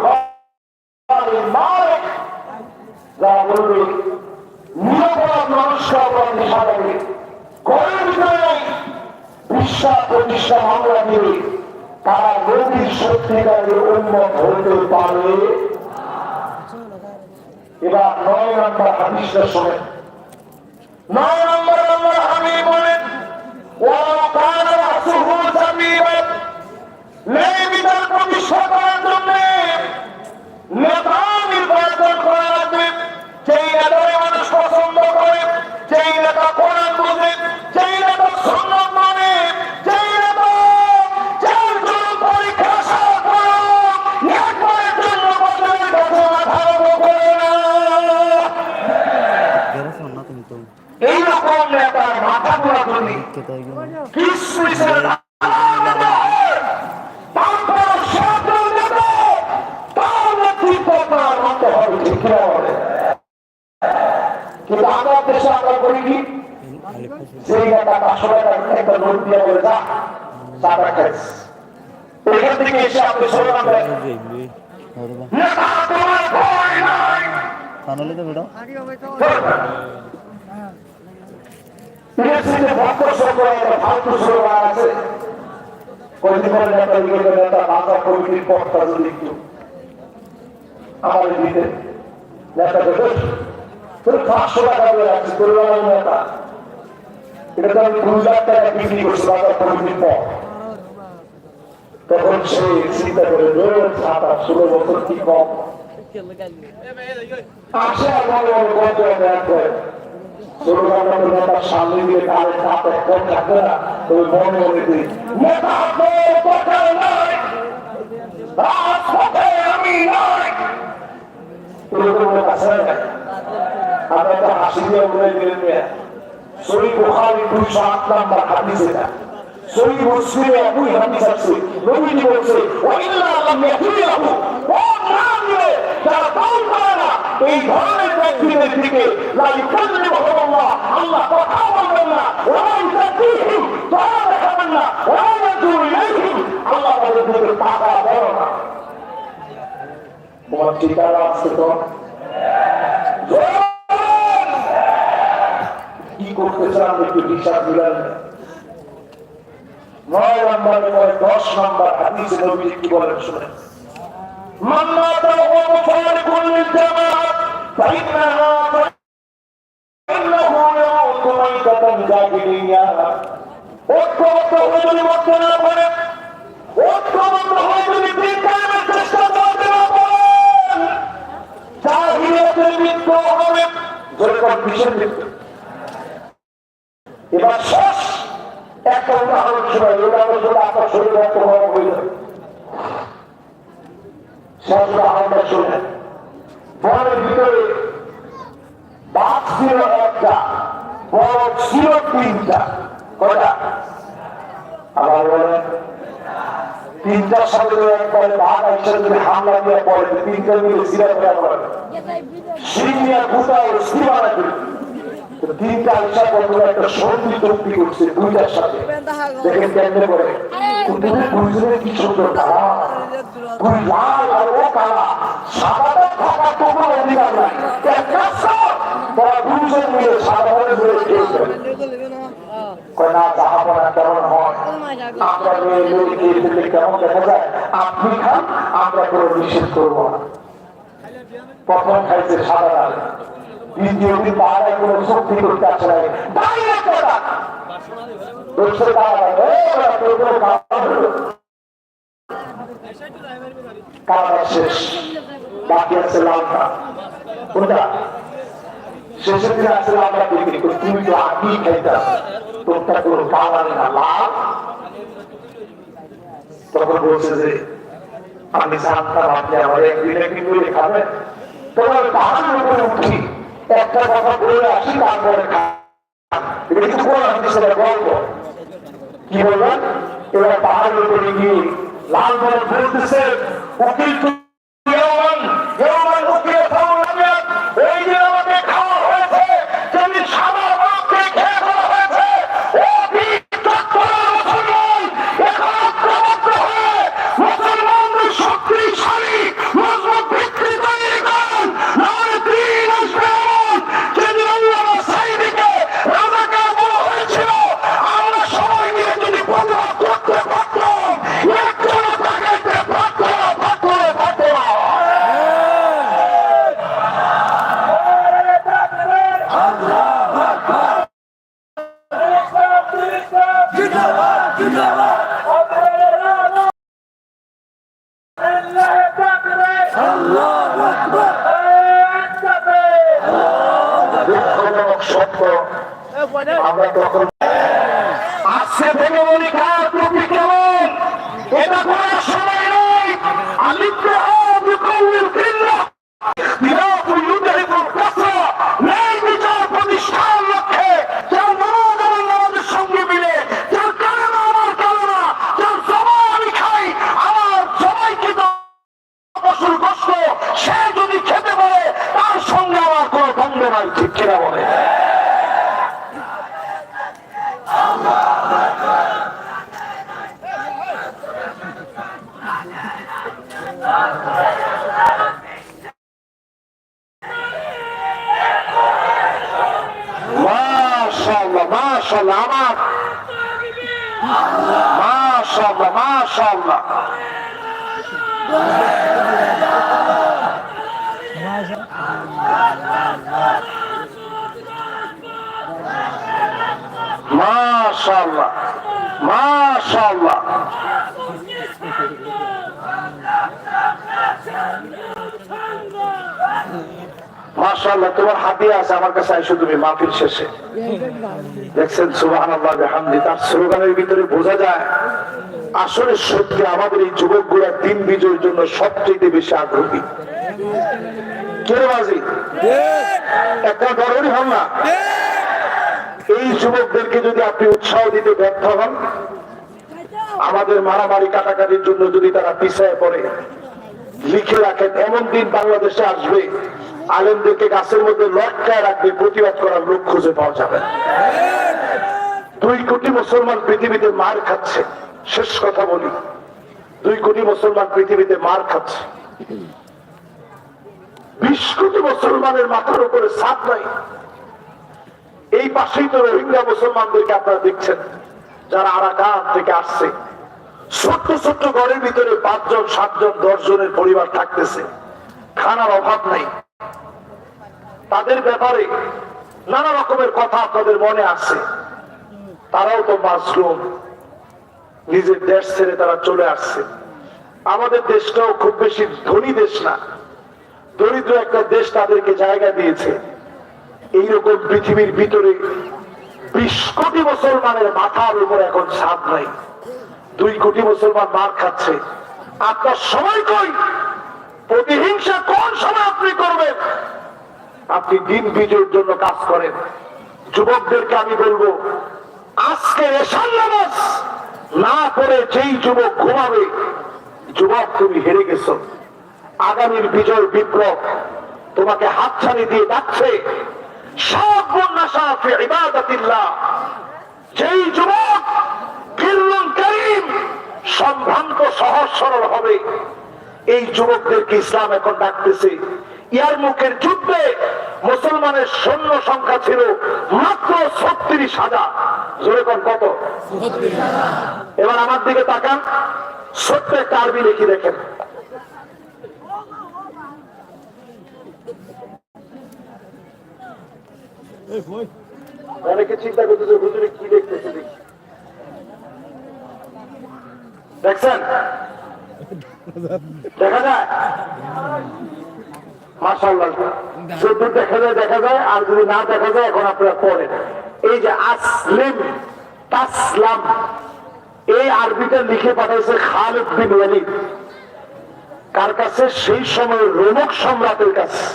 খালিক মালিক, যারা বলবে নিরাপরাধ মানুষকে অপরাধী সাজাবে, ঘরের ভিতরে নেই বিশ্বাস প্রতিষ্ঠা মামলা দিয়ে তারা নবীর সত্যিকারের উম্মত হতে পারে। এবার 9 নম্বর হাদিসটা শোনেন। 9 নম্বর আল্লাহর হাবিব বলেন, ওয়া কানা রাসূলুল্লাহ সাল্লাল্লাহু ন্যায় বিচার প্রতিষ্ঠা করার জন্য নেতা নির্বাচন করা লাগবে। যেই নেতাকে মানুষ পছন্দ করে, যেই নেতা কোরআন বোঝে, যেই নেতা সুন্নাত মানে, যেই নেতা যার জন্য পরীক্ষা সারা করো একবারের জন্য বদলের কাছে মাথা নত করে না। এইরকম নেতার মাথা ঘোরা ধরি কিছু কিন্তু আমার দেশে আমরা করি কি, সেই নেতা 500 টাকা একটা নোট দিয়ে বলে যা চাটা খাইছে, এখান থেকে এসে আপনি স্লোগান দেন নেতা তোমার ভয় নাই। ফালতু স্লোগান আছে, কয়েকদিন পরে নেতা বাজার কমিটির পদটা যদি একটু আমাদের দিতে নেতাকে তোর 500 টাকা দিয়ে রাখছি তোর নেতা, এটা তো আমি 2 লাখ টাকা বিক্রি করছি বাজার পরিমিত পর। তখন সে চিন্তা করে ছাতা 16 বছর কি কম আসে আমার কত করে নেতার সামনে দিয়ে কালে চাপে কম থাকবে না, তবে মনে মনে দিই নেতা দরকার নাই, রাজপথে আমি নাই, এরকম আছে। আমরা তো হাসি দিয়ে বলে দিলেন সহিহ বুখারী 208 নম্বর হাদিস, এটা সহিহ মুসলিমে একই হাদিস আছে। নবীজি বলেছে ওয়াইল্লা লাম ইয়াকুলাহু ও নামে যারা দল করে না এই ধরনের ব্যক্তিদের দিকে লা ইউকাল্লিমুহুল্লাহ, আল্লাহ কথা বলবেন না, ওয়া ইউযাতিহিম দয়া দেখাবেন না, ওয়া ইয়াজুরু ইলাইহিম আল্লাহ তাদের দিকে তাকায় দেয় না। তোমার ঠিকানা আছে তো কি করতে চান একটু হিসাব মিলান। 9 নম্বরে 10 নম্বর হাদিসে নবীজি কি বলেন শুনেন, মান মাতা ওয়া মুফারিকুল জামাআত ফাইন্নাহু ইয়াউতু মাইতাতান জাহিলিয়া। ঐক্যবদ্ধ হয়ে যদি মত না করে, ঐক্যবদ্ধ হয়ে যদি দিন কায়েমের চেষ্টা করতে না পারেন, জাহিলিয়াতের মৃত্যু হবে, যেরকম কিসের মৃত্যু। এবার শেষ একটা উদাহরণ শোনাই, উদাহরণ আপনার শরীর এত বড় হইল। শেষ উদাহরণটা শুনে বনের ভিতরে বাঘ ছিল একটা, বড় ছিল 3টা। কয়টা? আবার বলেন 3টার সাথে একবারে বাঘ হিসেবে যদি হামলা দিয়ে পড়ে 3টা মিলে সিরা করে পড়ে সিরিয়া গুটা ও সিরিয়া 3টা হিসাব বন্ধুরা একটা সন্ধি চুক্তি করছে 2টার সাথে। দেখেন কেন্দ্রে করে কি সুন্দর কালা, তুই লাল আর ও কালা, সাদাটা থাকা তোমার অধিকার নাই, তারা 2জন মিলে সাদা হয়ে খেয়েছে। না জাহাপনা কেমন হয়, আমরা মেয়ে খেয়ে ফেললে কেমন দেখা যায়, আপনি খান আমরা কোনো নিষেধ করবো না। প্রথম খাইছে সাদা ডাল, দ্বিতীয় দিন পাহাড়ায় কোনো শক্তি করতে আসে না, কালাটা শেষ, বাকি আছে লালটা। কোনটা শেষের দিনে আছে লালটা বিক্রি করে, তুমি তো আগেই খাইতা, তোরটা কোনো কালার না লাল। তখন বলছে যে আমি জানতাম আপনি আমার একদিন একদিন করে খাবেন, তোমার পাহাড়ের উপরে উঠি একটা কথা বলে আসি, তারপরে গল্প কি বলবেন। এবার পাহাড়ের উপরে গিয়ে লাল বলে বলতেছে উকিল ওই যে আমাকে খাওয়া হয়েছে, যেমনি সাদা বাপকে খেয়ে ফেলা হয়েছে, মুসলমানদের শক্তিশালী মজবুত ভিত্তি তৈরি করেন, নাহলে দিন আসবে এমন যেদিন আল্লাহ সাইদিকে রাজাকে বলা হয়েছিল আমরা সবাই মিলে যদি প্রতিবাদ করতে পারতাম, একজন তাকে পারতো না। আমরা তখন আজকে থেকে বলি কার টুপি কেমন, এটা করার সময় নয়। আলিপ্ত বিচার প্রতিষ্ঠার লক্ষ্যে যার নামাজের সঙ্গে মিলে, যার কালেমা আমার কালেমা, যার জবাই আমি খাই, আমার জবাইকে পশুর কষ্ট সে যদি খেতে পারে তার সঙ্গে আমার কোনো দ্বন্দ্ব নাই, ঠিক কিনা বলে। মাশাআল্লাহ মাশাআল্লাহ, আমার মাশাআল্লাহ মাশাআল্লাহ। মাশাআল্লাহ মাশাআল্লাহ। মাশাআল্লাহ, তোমার হাদিয়া আছে আমার কাছে, আইসো তুমি মাহফিল শেষে। দেখছেন সুবহানাল্লাহ বিহামদি, তার স্লোগানের ভিতরে বোঝা যায় আসলে সত্যি আমাদের এই যুবকগুলা দিন বিজয়ের জন্য সবচেয়ে বেশি আগ্রহী। কে বাজি একটা গরমই হন না। এই যুবকদেরকে যদি আপনি উৎসাহ দিতে ব্যর্থ হন, আমাদের মারামারি কাটাকাটির জন্য যদি তারা পিছায় পড়ে, লিখে রাখেন এমন দিন বাংলাদেশে আসবে আলেমদেরকে গাছের মধ্যে লটকায় রাখবে, প্রতিবাদ করার লোক খুঁজে পাওয়া যাবে। 2 কোটি মুসলমান পৃথিবীতে মার খাচ্ছে। শেষ কথা বলি, 2 কোটি মুসলমান পৃথিবীতে মার খাচ্ছে। 20 কোটি মুসলমানের মাথার উপরে ছাদ নাই। এই পাশেই তো রোহিঙ্গা মুসলমানদেরকে আপনারা দেখছেন, যারা আরাকান থেকে আসছে। ছোট্ট ছোট্ট ঘরের ভিতরে 5 জন 7 জন 10 জনের পরিবার থাকতেছে, খানার অভাব নাই। তাদের ব্যাপারে নানা রকমের কথা আপনাদের মনে আছে। তারাও তো মাসলুম, নিজের দেশ ছেড়ে তারা চলে আসছে। আমাদের দেশটাও খুব বেশি ধনী দেশ না, দরিদ্র একটা দেশ তাদেরকে জায়গা দিয়েছে। এইরকম পৃথিবীর ভিতরে 20 কোটি মুসলমানের মাথার উপর এখন ছাদ নাই। 2 কোটি মুসলমান মার খাচ্ছে। আপনার সময় কই? প্রতিহিংসা কোন সময় আপনি করবেন? আপনি দিন বিজয়ের জন্য কাজ করেন। যুবকদেরকে আমি বলবো, আজকে এশার নামাজ না পড়ে যেই যুবক ঘুমাবে, যুবক তুমি হেরে গেছো। আগামীর বিজয় বিপ্লব তোমাকে হাতছানি দিয়ে ডাকছে। যেই যুবক সম্ভ্রান্ত সহজ সরল হবে, এই যুবকদেরকে ইসলাম এখন ডাকতেছে। ইয়ারমুকের যুদ্ধে মুসলমানের সৈন্য সংখ্যা ছিল মাত্র 36,000। জোরে কোন কত? এবার আমার দিকে তাকান, ছোট্ট একটা আরবি লিখি দেখেন। অনেকে চিন্তা করতেছে হুজুরে কি দেখতেছে, দেখছেন? দেখা যায় মাশাআল্লাহ, যদি দেখা যায় আর যদি না দেখা যায় এখন আপনারা পড়েন। এই যে আসলিম তাসলাম, এই আরবিটা লিখে পাঠাইছে খালিদ বিন ওয়ালিদ। কার কাছে? সেই সময় রোমক সম্রাটের কাছে।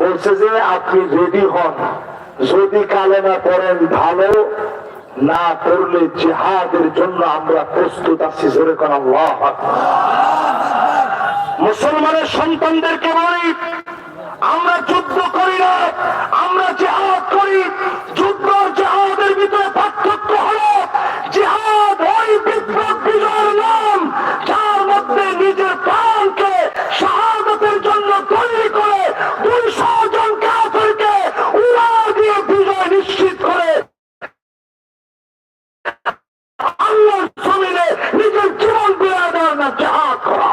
বলছে যে আপনি রেডি হন, যদি কালেমা পড়েন ভালো, না পড়লে জিহাদের জন্য আমরা প্রস্তুত আছি। জোরে কোন আল্লাহু আকবার। মুসলমানের সন্তানদেরকে বলি, আমরা যুদ্ধ করি না, আমরা জিহাদ করি। যুদ্ধ জিহাদের ভিতরে পার্থক্য হলো, জিহাদ ওই বিপ্লব বিজয়ের নাম যার মধ্যে নিজের প্রাণকে শাহাদাতের জন্য তৈরি করে 200 জন কাফেরকে উড়া দিয়ে বিজয় নিশ্চিত করে আল্লাহর জমিনে নিজের জীবন বিলিয়ে দেওয়ার নাম জিহাদ করা।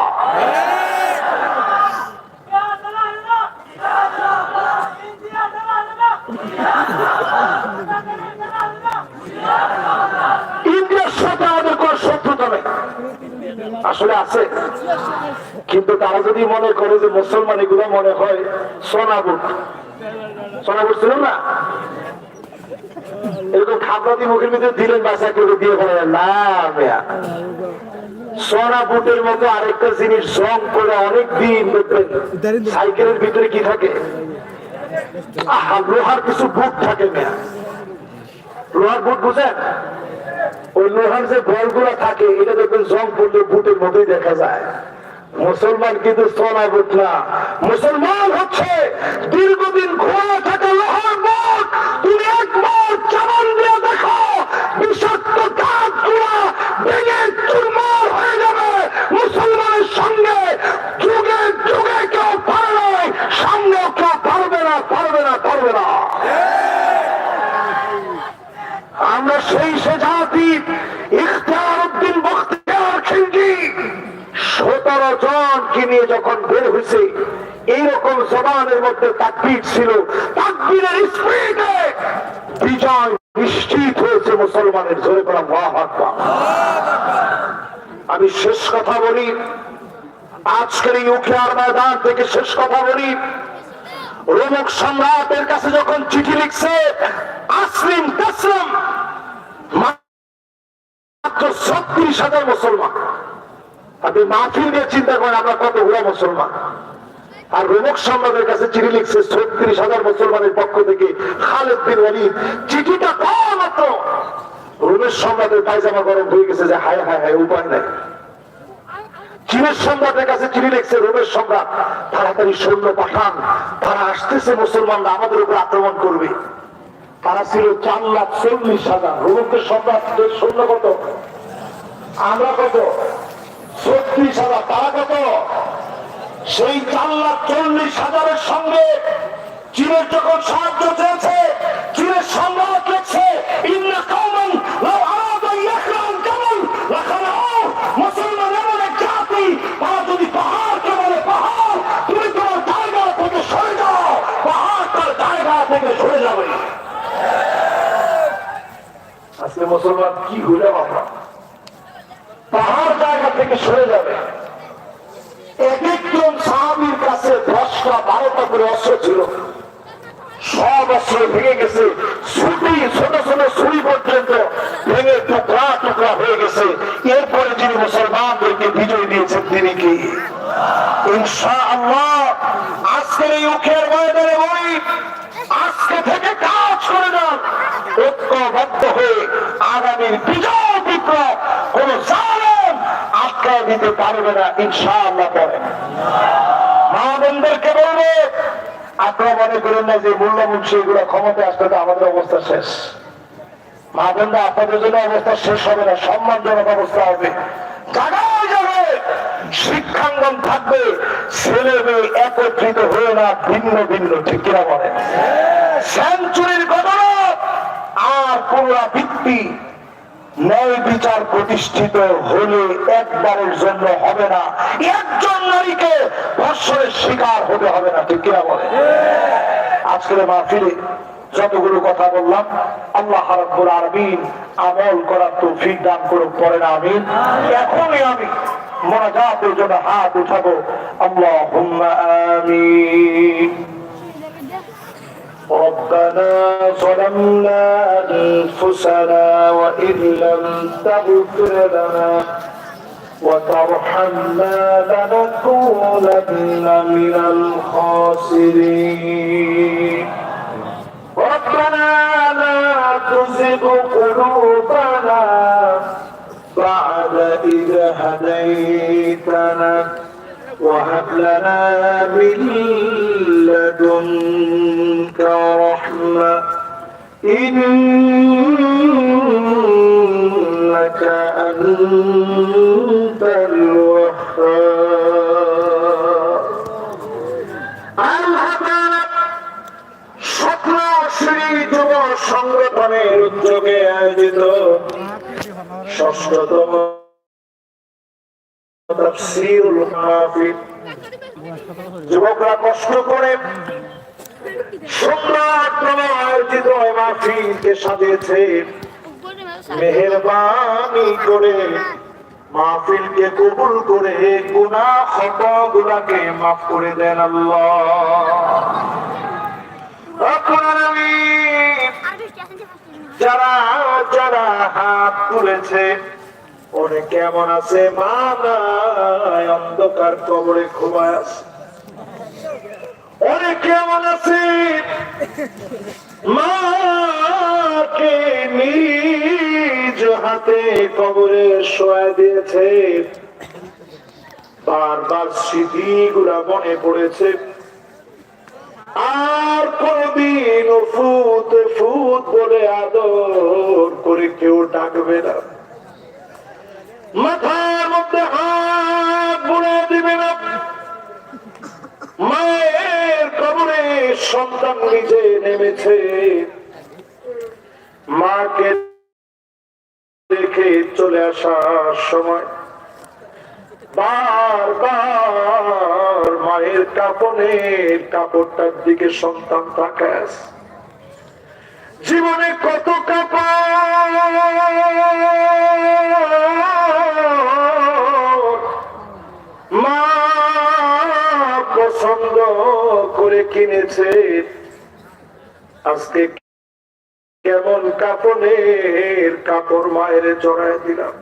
ইন্ডিয়ার সাথে আমাদের কোন শত্রুতা নেই, আসলে আছে। কিন্তু তারা যদি মনে করে যে মুসলমান, এগুলো মনে হয় সোনাবুট। সোনাবুট ছিল না, এরকম খাবরাতি মুখের ভিতরে দিলেন বাসা করে দিয়ে ফেলেন না। সোনা বুটের মতো আরেকটা জিনিস জং করে অনেক দিন দেখবেন সাইকেলের ভিতরে কি থাকে, লোহার কিছু বুট থাকে না। লোহার বুট বুঝেন? ওই লোহার যে বলগুলো থাকে, এটা দেখবেন জং পড়লে বুটের মধ্যেই দেখা যায়। মুসলমান কিন্তু সোনা বুট না, মুসলমান হচ্ছে দীর্ঘদিন ঘোরা থাকা লোহার বুট। তুমি একবার চালান দিয়ে দেখো, বিষাক্ত কাঠগুলা ভেঙে চুরমার হয়ে যাবে। মুসলমানের সঙ্গে যুগে যুগে কেউ পারে নাই, সামনে কেউ পারবে না, পারবে না, পারবে না। আমরা সেই সে জাতি, ইখতিয়ার উদ্দিন বখতিয়ার খিলজি 17 জনকে নিয়ে যখন বের হয়েছে, এইরকম জবানের মধ্যে তাকবীর ছিল। তাকবীরের স্পিডে বিজয় নিশ্চিত হয়েছে মুসলমানের, জোরে করে আল্লাহু আকবার। আমি শেষ কথা বলি, আজকের এই উখিয়ার ময়দান থেকে শেষ কথা বলি, রোমক সম্রাটের কাছে যখন চিঠি লিখছে আসলিম তাসলিম, মাত্র 36,000 মুসলমান। আপনি মাহফিল নিয়ে চিন্তা করেন আমরা কতগুলো মুসলমান। আর রোমক সম্রাটের কাছে চিঠি লিখছে 36,000 মুসলমানের পক্ষ থেকে খালিদ বিন ওয়ালিদ। চিঠিটা পাওয়া মাত্র রোমের সম্রাটের পায়জামা গরম হয়ে গেছে যে হায় হায় হায়, উপায় নাই। চীনের সম্রাটের কাছে চিঠি লিখছে রোমের সম্রাট, তাড়াতাড়ি সৈন্য পাঠান, তারা আসতেছে, মুসলমানরা আমাদের উপর আক্রমণ করবে। তারা ছিল 4,40,000। রোমের সম্রাটের সৈন্য কত? আমরা কত? 36,000। তারা কত? সেই 4,40,000-এর সঙ্গে চীনের যখন সাহায্য চেয়েছে, চীনের সম্রাট লিখছে ইন্না কওমান লাউ আরাদু ইয়াখরান জাবাল লাখারাউ, মুসলমান এমন এক জাতি, তারা যদি পাহাড়কে বলে পাহাড় তুমি তোমার জায়গা থেকে সরে যাও, পাহাড় তার জায়গা থেকে সরে যাবে। আজকে মুসলমান কি হইলাম আমরা? পাহাড় জায়গা থেকে সরে যাবে। একজন সাহাবীর কাছে 10টা 12টা করে অস্ত্র ছিল, সব অস্ত্র ভেঙে গেছে, ছুটি ছোট ছোট ছুরি পর্যন্ত ভেঙে টুকরা টুকরা হয়ে গেছে। এরপরে যিনি মুসলমানদেরকে বিজয় দিয়েছেন তিনি কি? ইনশাআল্লাহ আজকের এই উখের ময়দানে বলি, আজকে থেকে কাজ করে যান ঐক্যবদ্ধ হয়ে। আগামীর বিজয় বিপ্লব কোন জালেম আটকায় দিতে পারবে না ইনশাআল্লাহ। পরে মা বোনদেরকে বলবো, আপনারা মনে করেন না যে মোল্লা মুন্সি এগুলো ক্ষমতায় আসলে তো আমাদের অবস্থা শেষ। মা বোনরা আপনাদের জন্য অবস্থা শেষ হবে না, সম্মানজনক অবস্থা হবে। জায়গায় জায়গায় শিক্ষাঙ্গন থাকবে, ছেলে মেয়ে একত্রিত হয়ে না ভিন্ন ভিন্ন, ঠিক কিনা বলেন? সেঞ্চুরির ঘটনা আর পুনরাবৃত্তি, ন্যায় বিচার প্রতিষ্ঠিত হলে একবারের জন্য হবে না। একজন নারীকে ধর্ষণের শিকার হতে হবে না, ঠিক কিনা বলে? আজকের মাহফিলে যতগুলো কথা বললাম, আল্লাহ রাব্বুল আলামিন আমল করার তৌফিক দান করুক, পড়েন আমিন। এখনই আমি মুনাজাতের জন্য হাত উঠাবো, আল্লাহুম্মা আমিন। ربنا ظلمنا أنفسنا وإن لم تغفر لنا وترحمنا لنكونن من الخاسرين ربنا لا تزغ قلوبنا بعد إذ هديتنا وهب لنا من لدنك رحمة إنك أنت الوهاب স্বপ্নশ্রী যুব সংগঠনের উদ্যোগে আয়োজিত 6ম তাফসীরুল মাহফিল, যুবকরা কষ্ট করে সুন্দরভাবে আয়োজিত মাহফিলকে সাজিয়েছে। মেহেরবানি করে মাহফিলকে কবুল করে গুনাহ খাতাগুলোকে মাফ করে দেন আল্লাহ। যারা যারা হাত তুলেছে, অনেক কেমন আছে মা নাই, অন্ধকার কবরে ঘুমায় আছে। অনেক কেমন আছে মাকে নিজ হাতে কবরে শোয়া দিয়েছে। বারবার স্মৃতিগুলা মনে পড়েছে, আর কোনদিন ফুত ফুত বলে আদর করে কেউ ডাকবে না, মাথার মধ্যে হাত বুড়ে দিবে না। মায়ের কবরে সন্তান নিজে নেমেছে, মাকে দেখে চলে আসার সময় বারবার মায়ের কাপড়ের কাপড়টার দিকে সন্তান তাকায়। জীবনে কত মা পছন্দ করে কিনেছে, আজকে কেমন কাপড়ের কাপড় মায়ের জড়ায় দিলাম।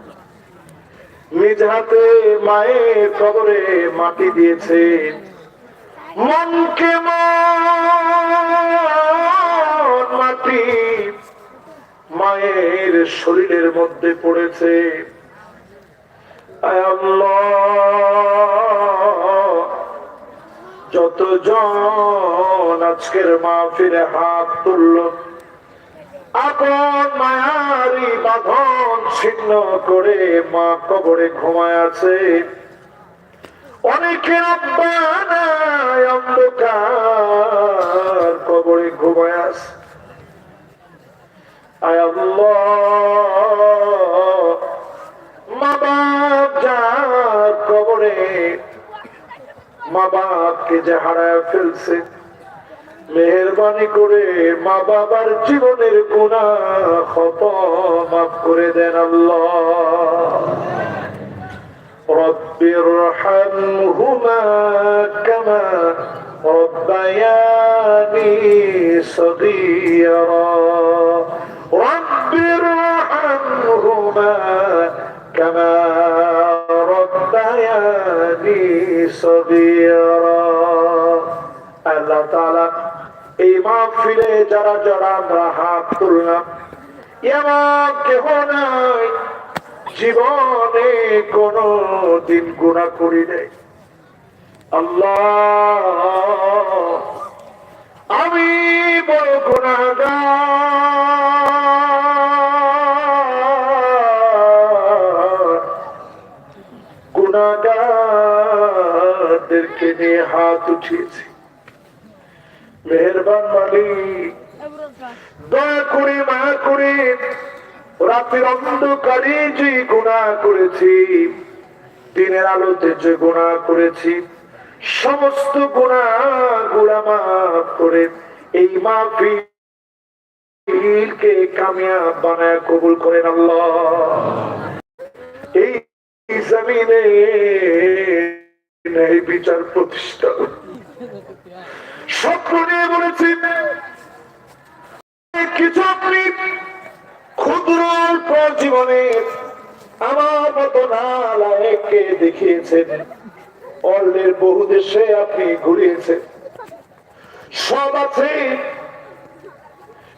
নিজ হাতে মায়ের কবরে মাটি দিয়েছে, মনকে মাটি মায়ের শরীরের মধ্যে পড়েছে। আয় আল্লাহ, যতজন আজকের মাহফিলে হাত তুলল, আপন মায়ারি বাঁধন ছিন্ন করে মা কবরে ঘুমায় আছে। অনেকের আব্বা নাই, অন্ধকার কবরে ঘুমায় আছে। আয় আল্লাহ, মা বাপ যার কবরে, মা বাপকে যে হারায় ফেলছে, মেহেরবানি করে মা বাবার জীবনের গুনাহ ক্ষত মাফ করে দেন আল্লাহ। রব্বিরহামহুমা কামা রব্বায়ানি সগীরা, রব্বিরহামহুমা কামা রব্বায়ানি সগীরা। আল্লাহ তাআলা এই মাহফিলে যারা যারা আমরা হাত তুললাম, এমন কেহ নাই জীবনে কোনো দিন গুনাহ করি নাই। আল্লাহ, আমি বড় গুনাহগারদেরকে নিয়ে হাত উঠিয়েছি। মেহেরবান মালিক, দয়া করে মায়া করে রাতের অন্ধকারে যে গুনাহ করেছি, দিনের আলোতে যে গুনাহ করেছি, সমস্ত গুনাহগুলো মাফ করে এই মাহফিলকে কামিয়াব বানায় কবুল করেন আল্লাহ। এই জমিনে এই বিচার প্রতিষ্ঠা স্বপ্ন নিয়ে বলেছি, কিছু আপনি ক্ষুদ্র জীবনে আমার মতো নালায়েককে দেখিয়েছেন, অন্যের বহু দেশে আপনি ঘুরিয়েছেন, সব আছে,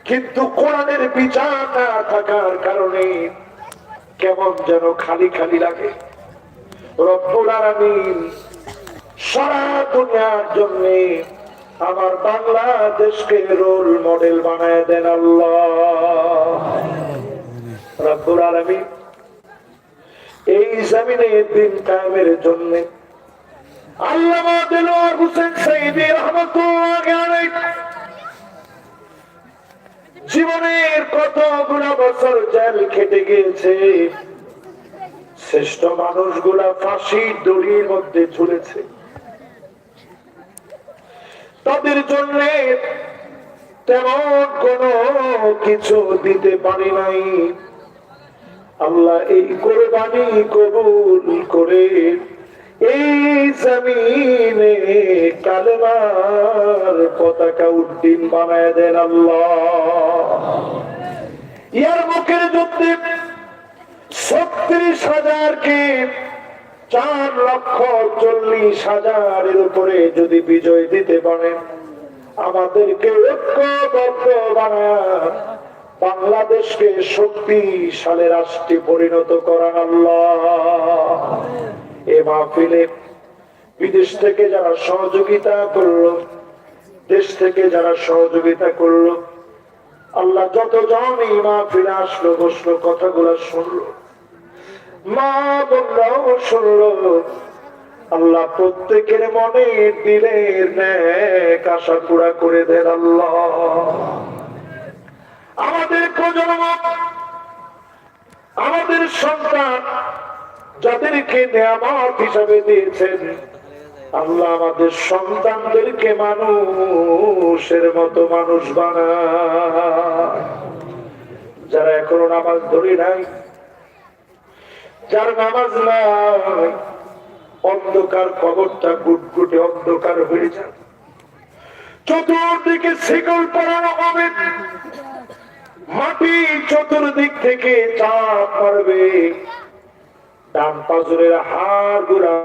কিন্তু কোরআনের বিচার না থাকার কারণে কেমন যেন খালি খালি লাগে। রব্বুল আলামিন সারা দুনিয়ার জন্য আমার বাংলাদেশকে রোল মডেল বানায় দেন আল্লাহ। রব্বুল আলামিন এই জমিনে দিন কায়েমের জন্য আল্লামা দেলোয়ার হোসেন সাইদি রাহমাতুল্লাহ আলাইহি জীবনের কতগুলো বছর জেল খেটে গিয়েছে, শ্রেষ্ঠ মানুষগুলা ফাঁসির দড়ির মধ্যে ঝুলেছে, তাদের জন্য তেমন কোনো কিছু দিতে পারি নাই। আল্লাহ এই কোরবানি কবুল করে এই জমিনে কালেমার পতাকা উড্ডীন বানায় দেন আল্লাহ। ইয়ার মুখের যুদ্ধে 36,000কে 4,40,000-এর উপরে যদি বিজয় দিতে পারেন, আমাদেরকে ঐক্যবদ্ধ বানায় বাংলাদেশকে শক্তিশালী রাষ্ট্রে পরিণত করান আল্লাহ। এ মাহফিলে বিদেশ থেকে যারা সহযোগিতা করলো, দেশ থেকে যারা সহযোগিতা করলো, আল্লাহ যতজন এই মাহফিলে আসলো, বসলো, কথাগুলো শুনলো, মা বোনরাও শুনলো, আল্লাহ প্রত্যেকের মনে দিলের নেক আশা পুরা করে দেন আল্লাহ। আমাদের প্রজন্ম, আমাদের সন্তান যাদেরকে নিয়ামত হিসাবে দিয়েছেন, আল্লাহ আমাদের সন্তানদেরকে মানুষের মতো মানুষ বানায়। যারা এখনো নামাজ ধরে নাই, যার নামাজ নাই, অন্ধকার কবরটা গুটগুটে অন্ধকার হয়ে যায়। চতুর্দিকে শিকল পড়ানো হবে, মাটি চতুর্দিক থেকে চাপ মারবে, ডান পাজরের হাড় গুড়া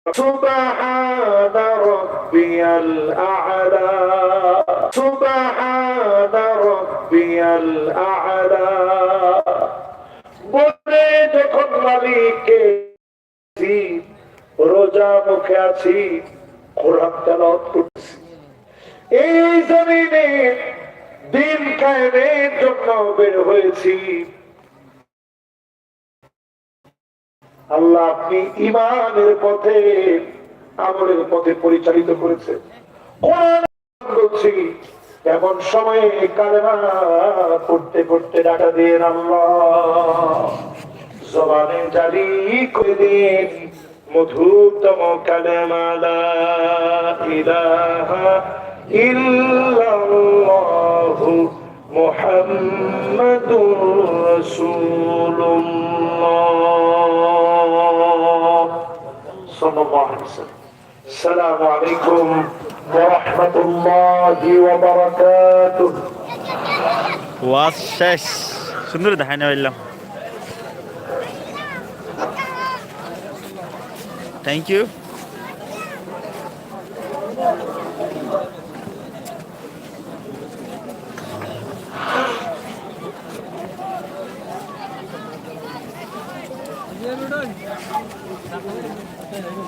সুবহানা রাব্বিয়াল আ'লা, সুবহানা রাব্বিয়াল আ'লা বলে যখন মালিককে রোজা মুখে আছি, কোরআন তেলাওয়াত করছি, এই জমিনে দিন কায়েমের জন্য বের হয়েছি। আল্লাহ আপনি ঈমানের পথে, আমলের পথে পরিচালিত করেছেন। কোরআন বলছি, এমন সময়ে কালেমা পড়তে পড়তে ডাকা দিন আল্লাহ, জবানে জারি করে দিন মধুরতম কালেমা লা ইলাহা ইল্লাল্লাহু মুহাম্মাদুর রাসূলুল্লাহ সাল্লাল্লাহু আলাইহি ওয়াসাল্লাম। আসসালামু আলাইকুম ওয়া রাহমাতুল্লাহি ওয়া বারাকাতুহু। ওয়াজ শেষ, সুন্দর দেখাই না বললাম। Thank you.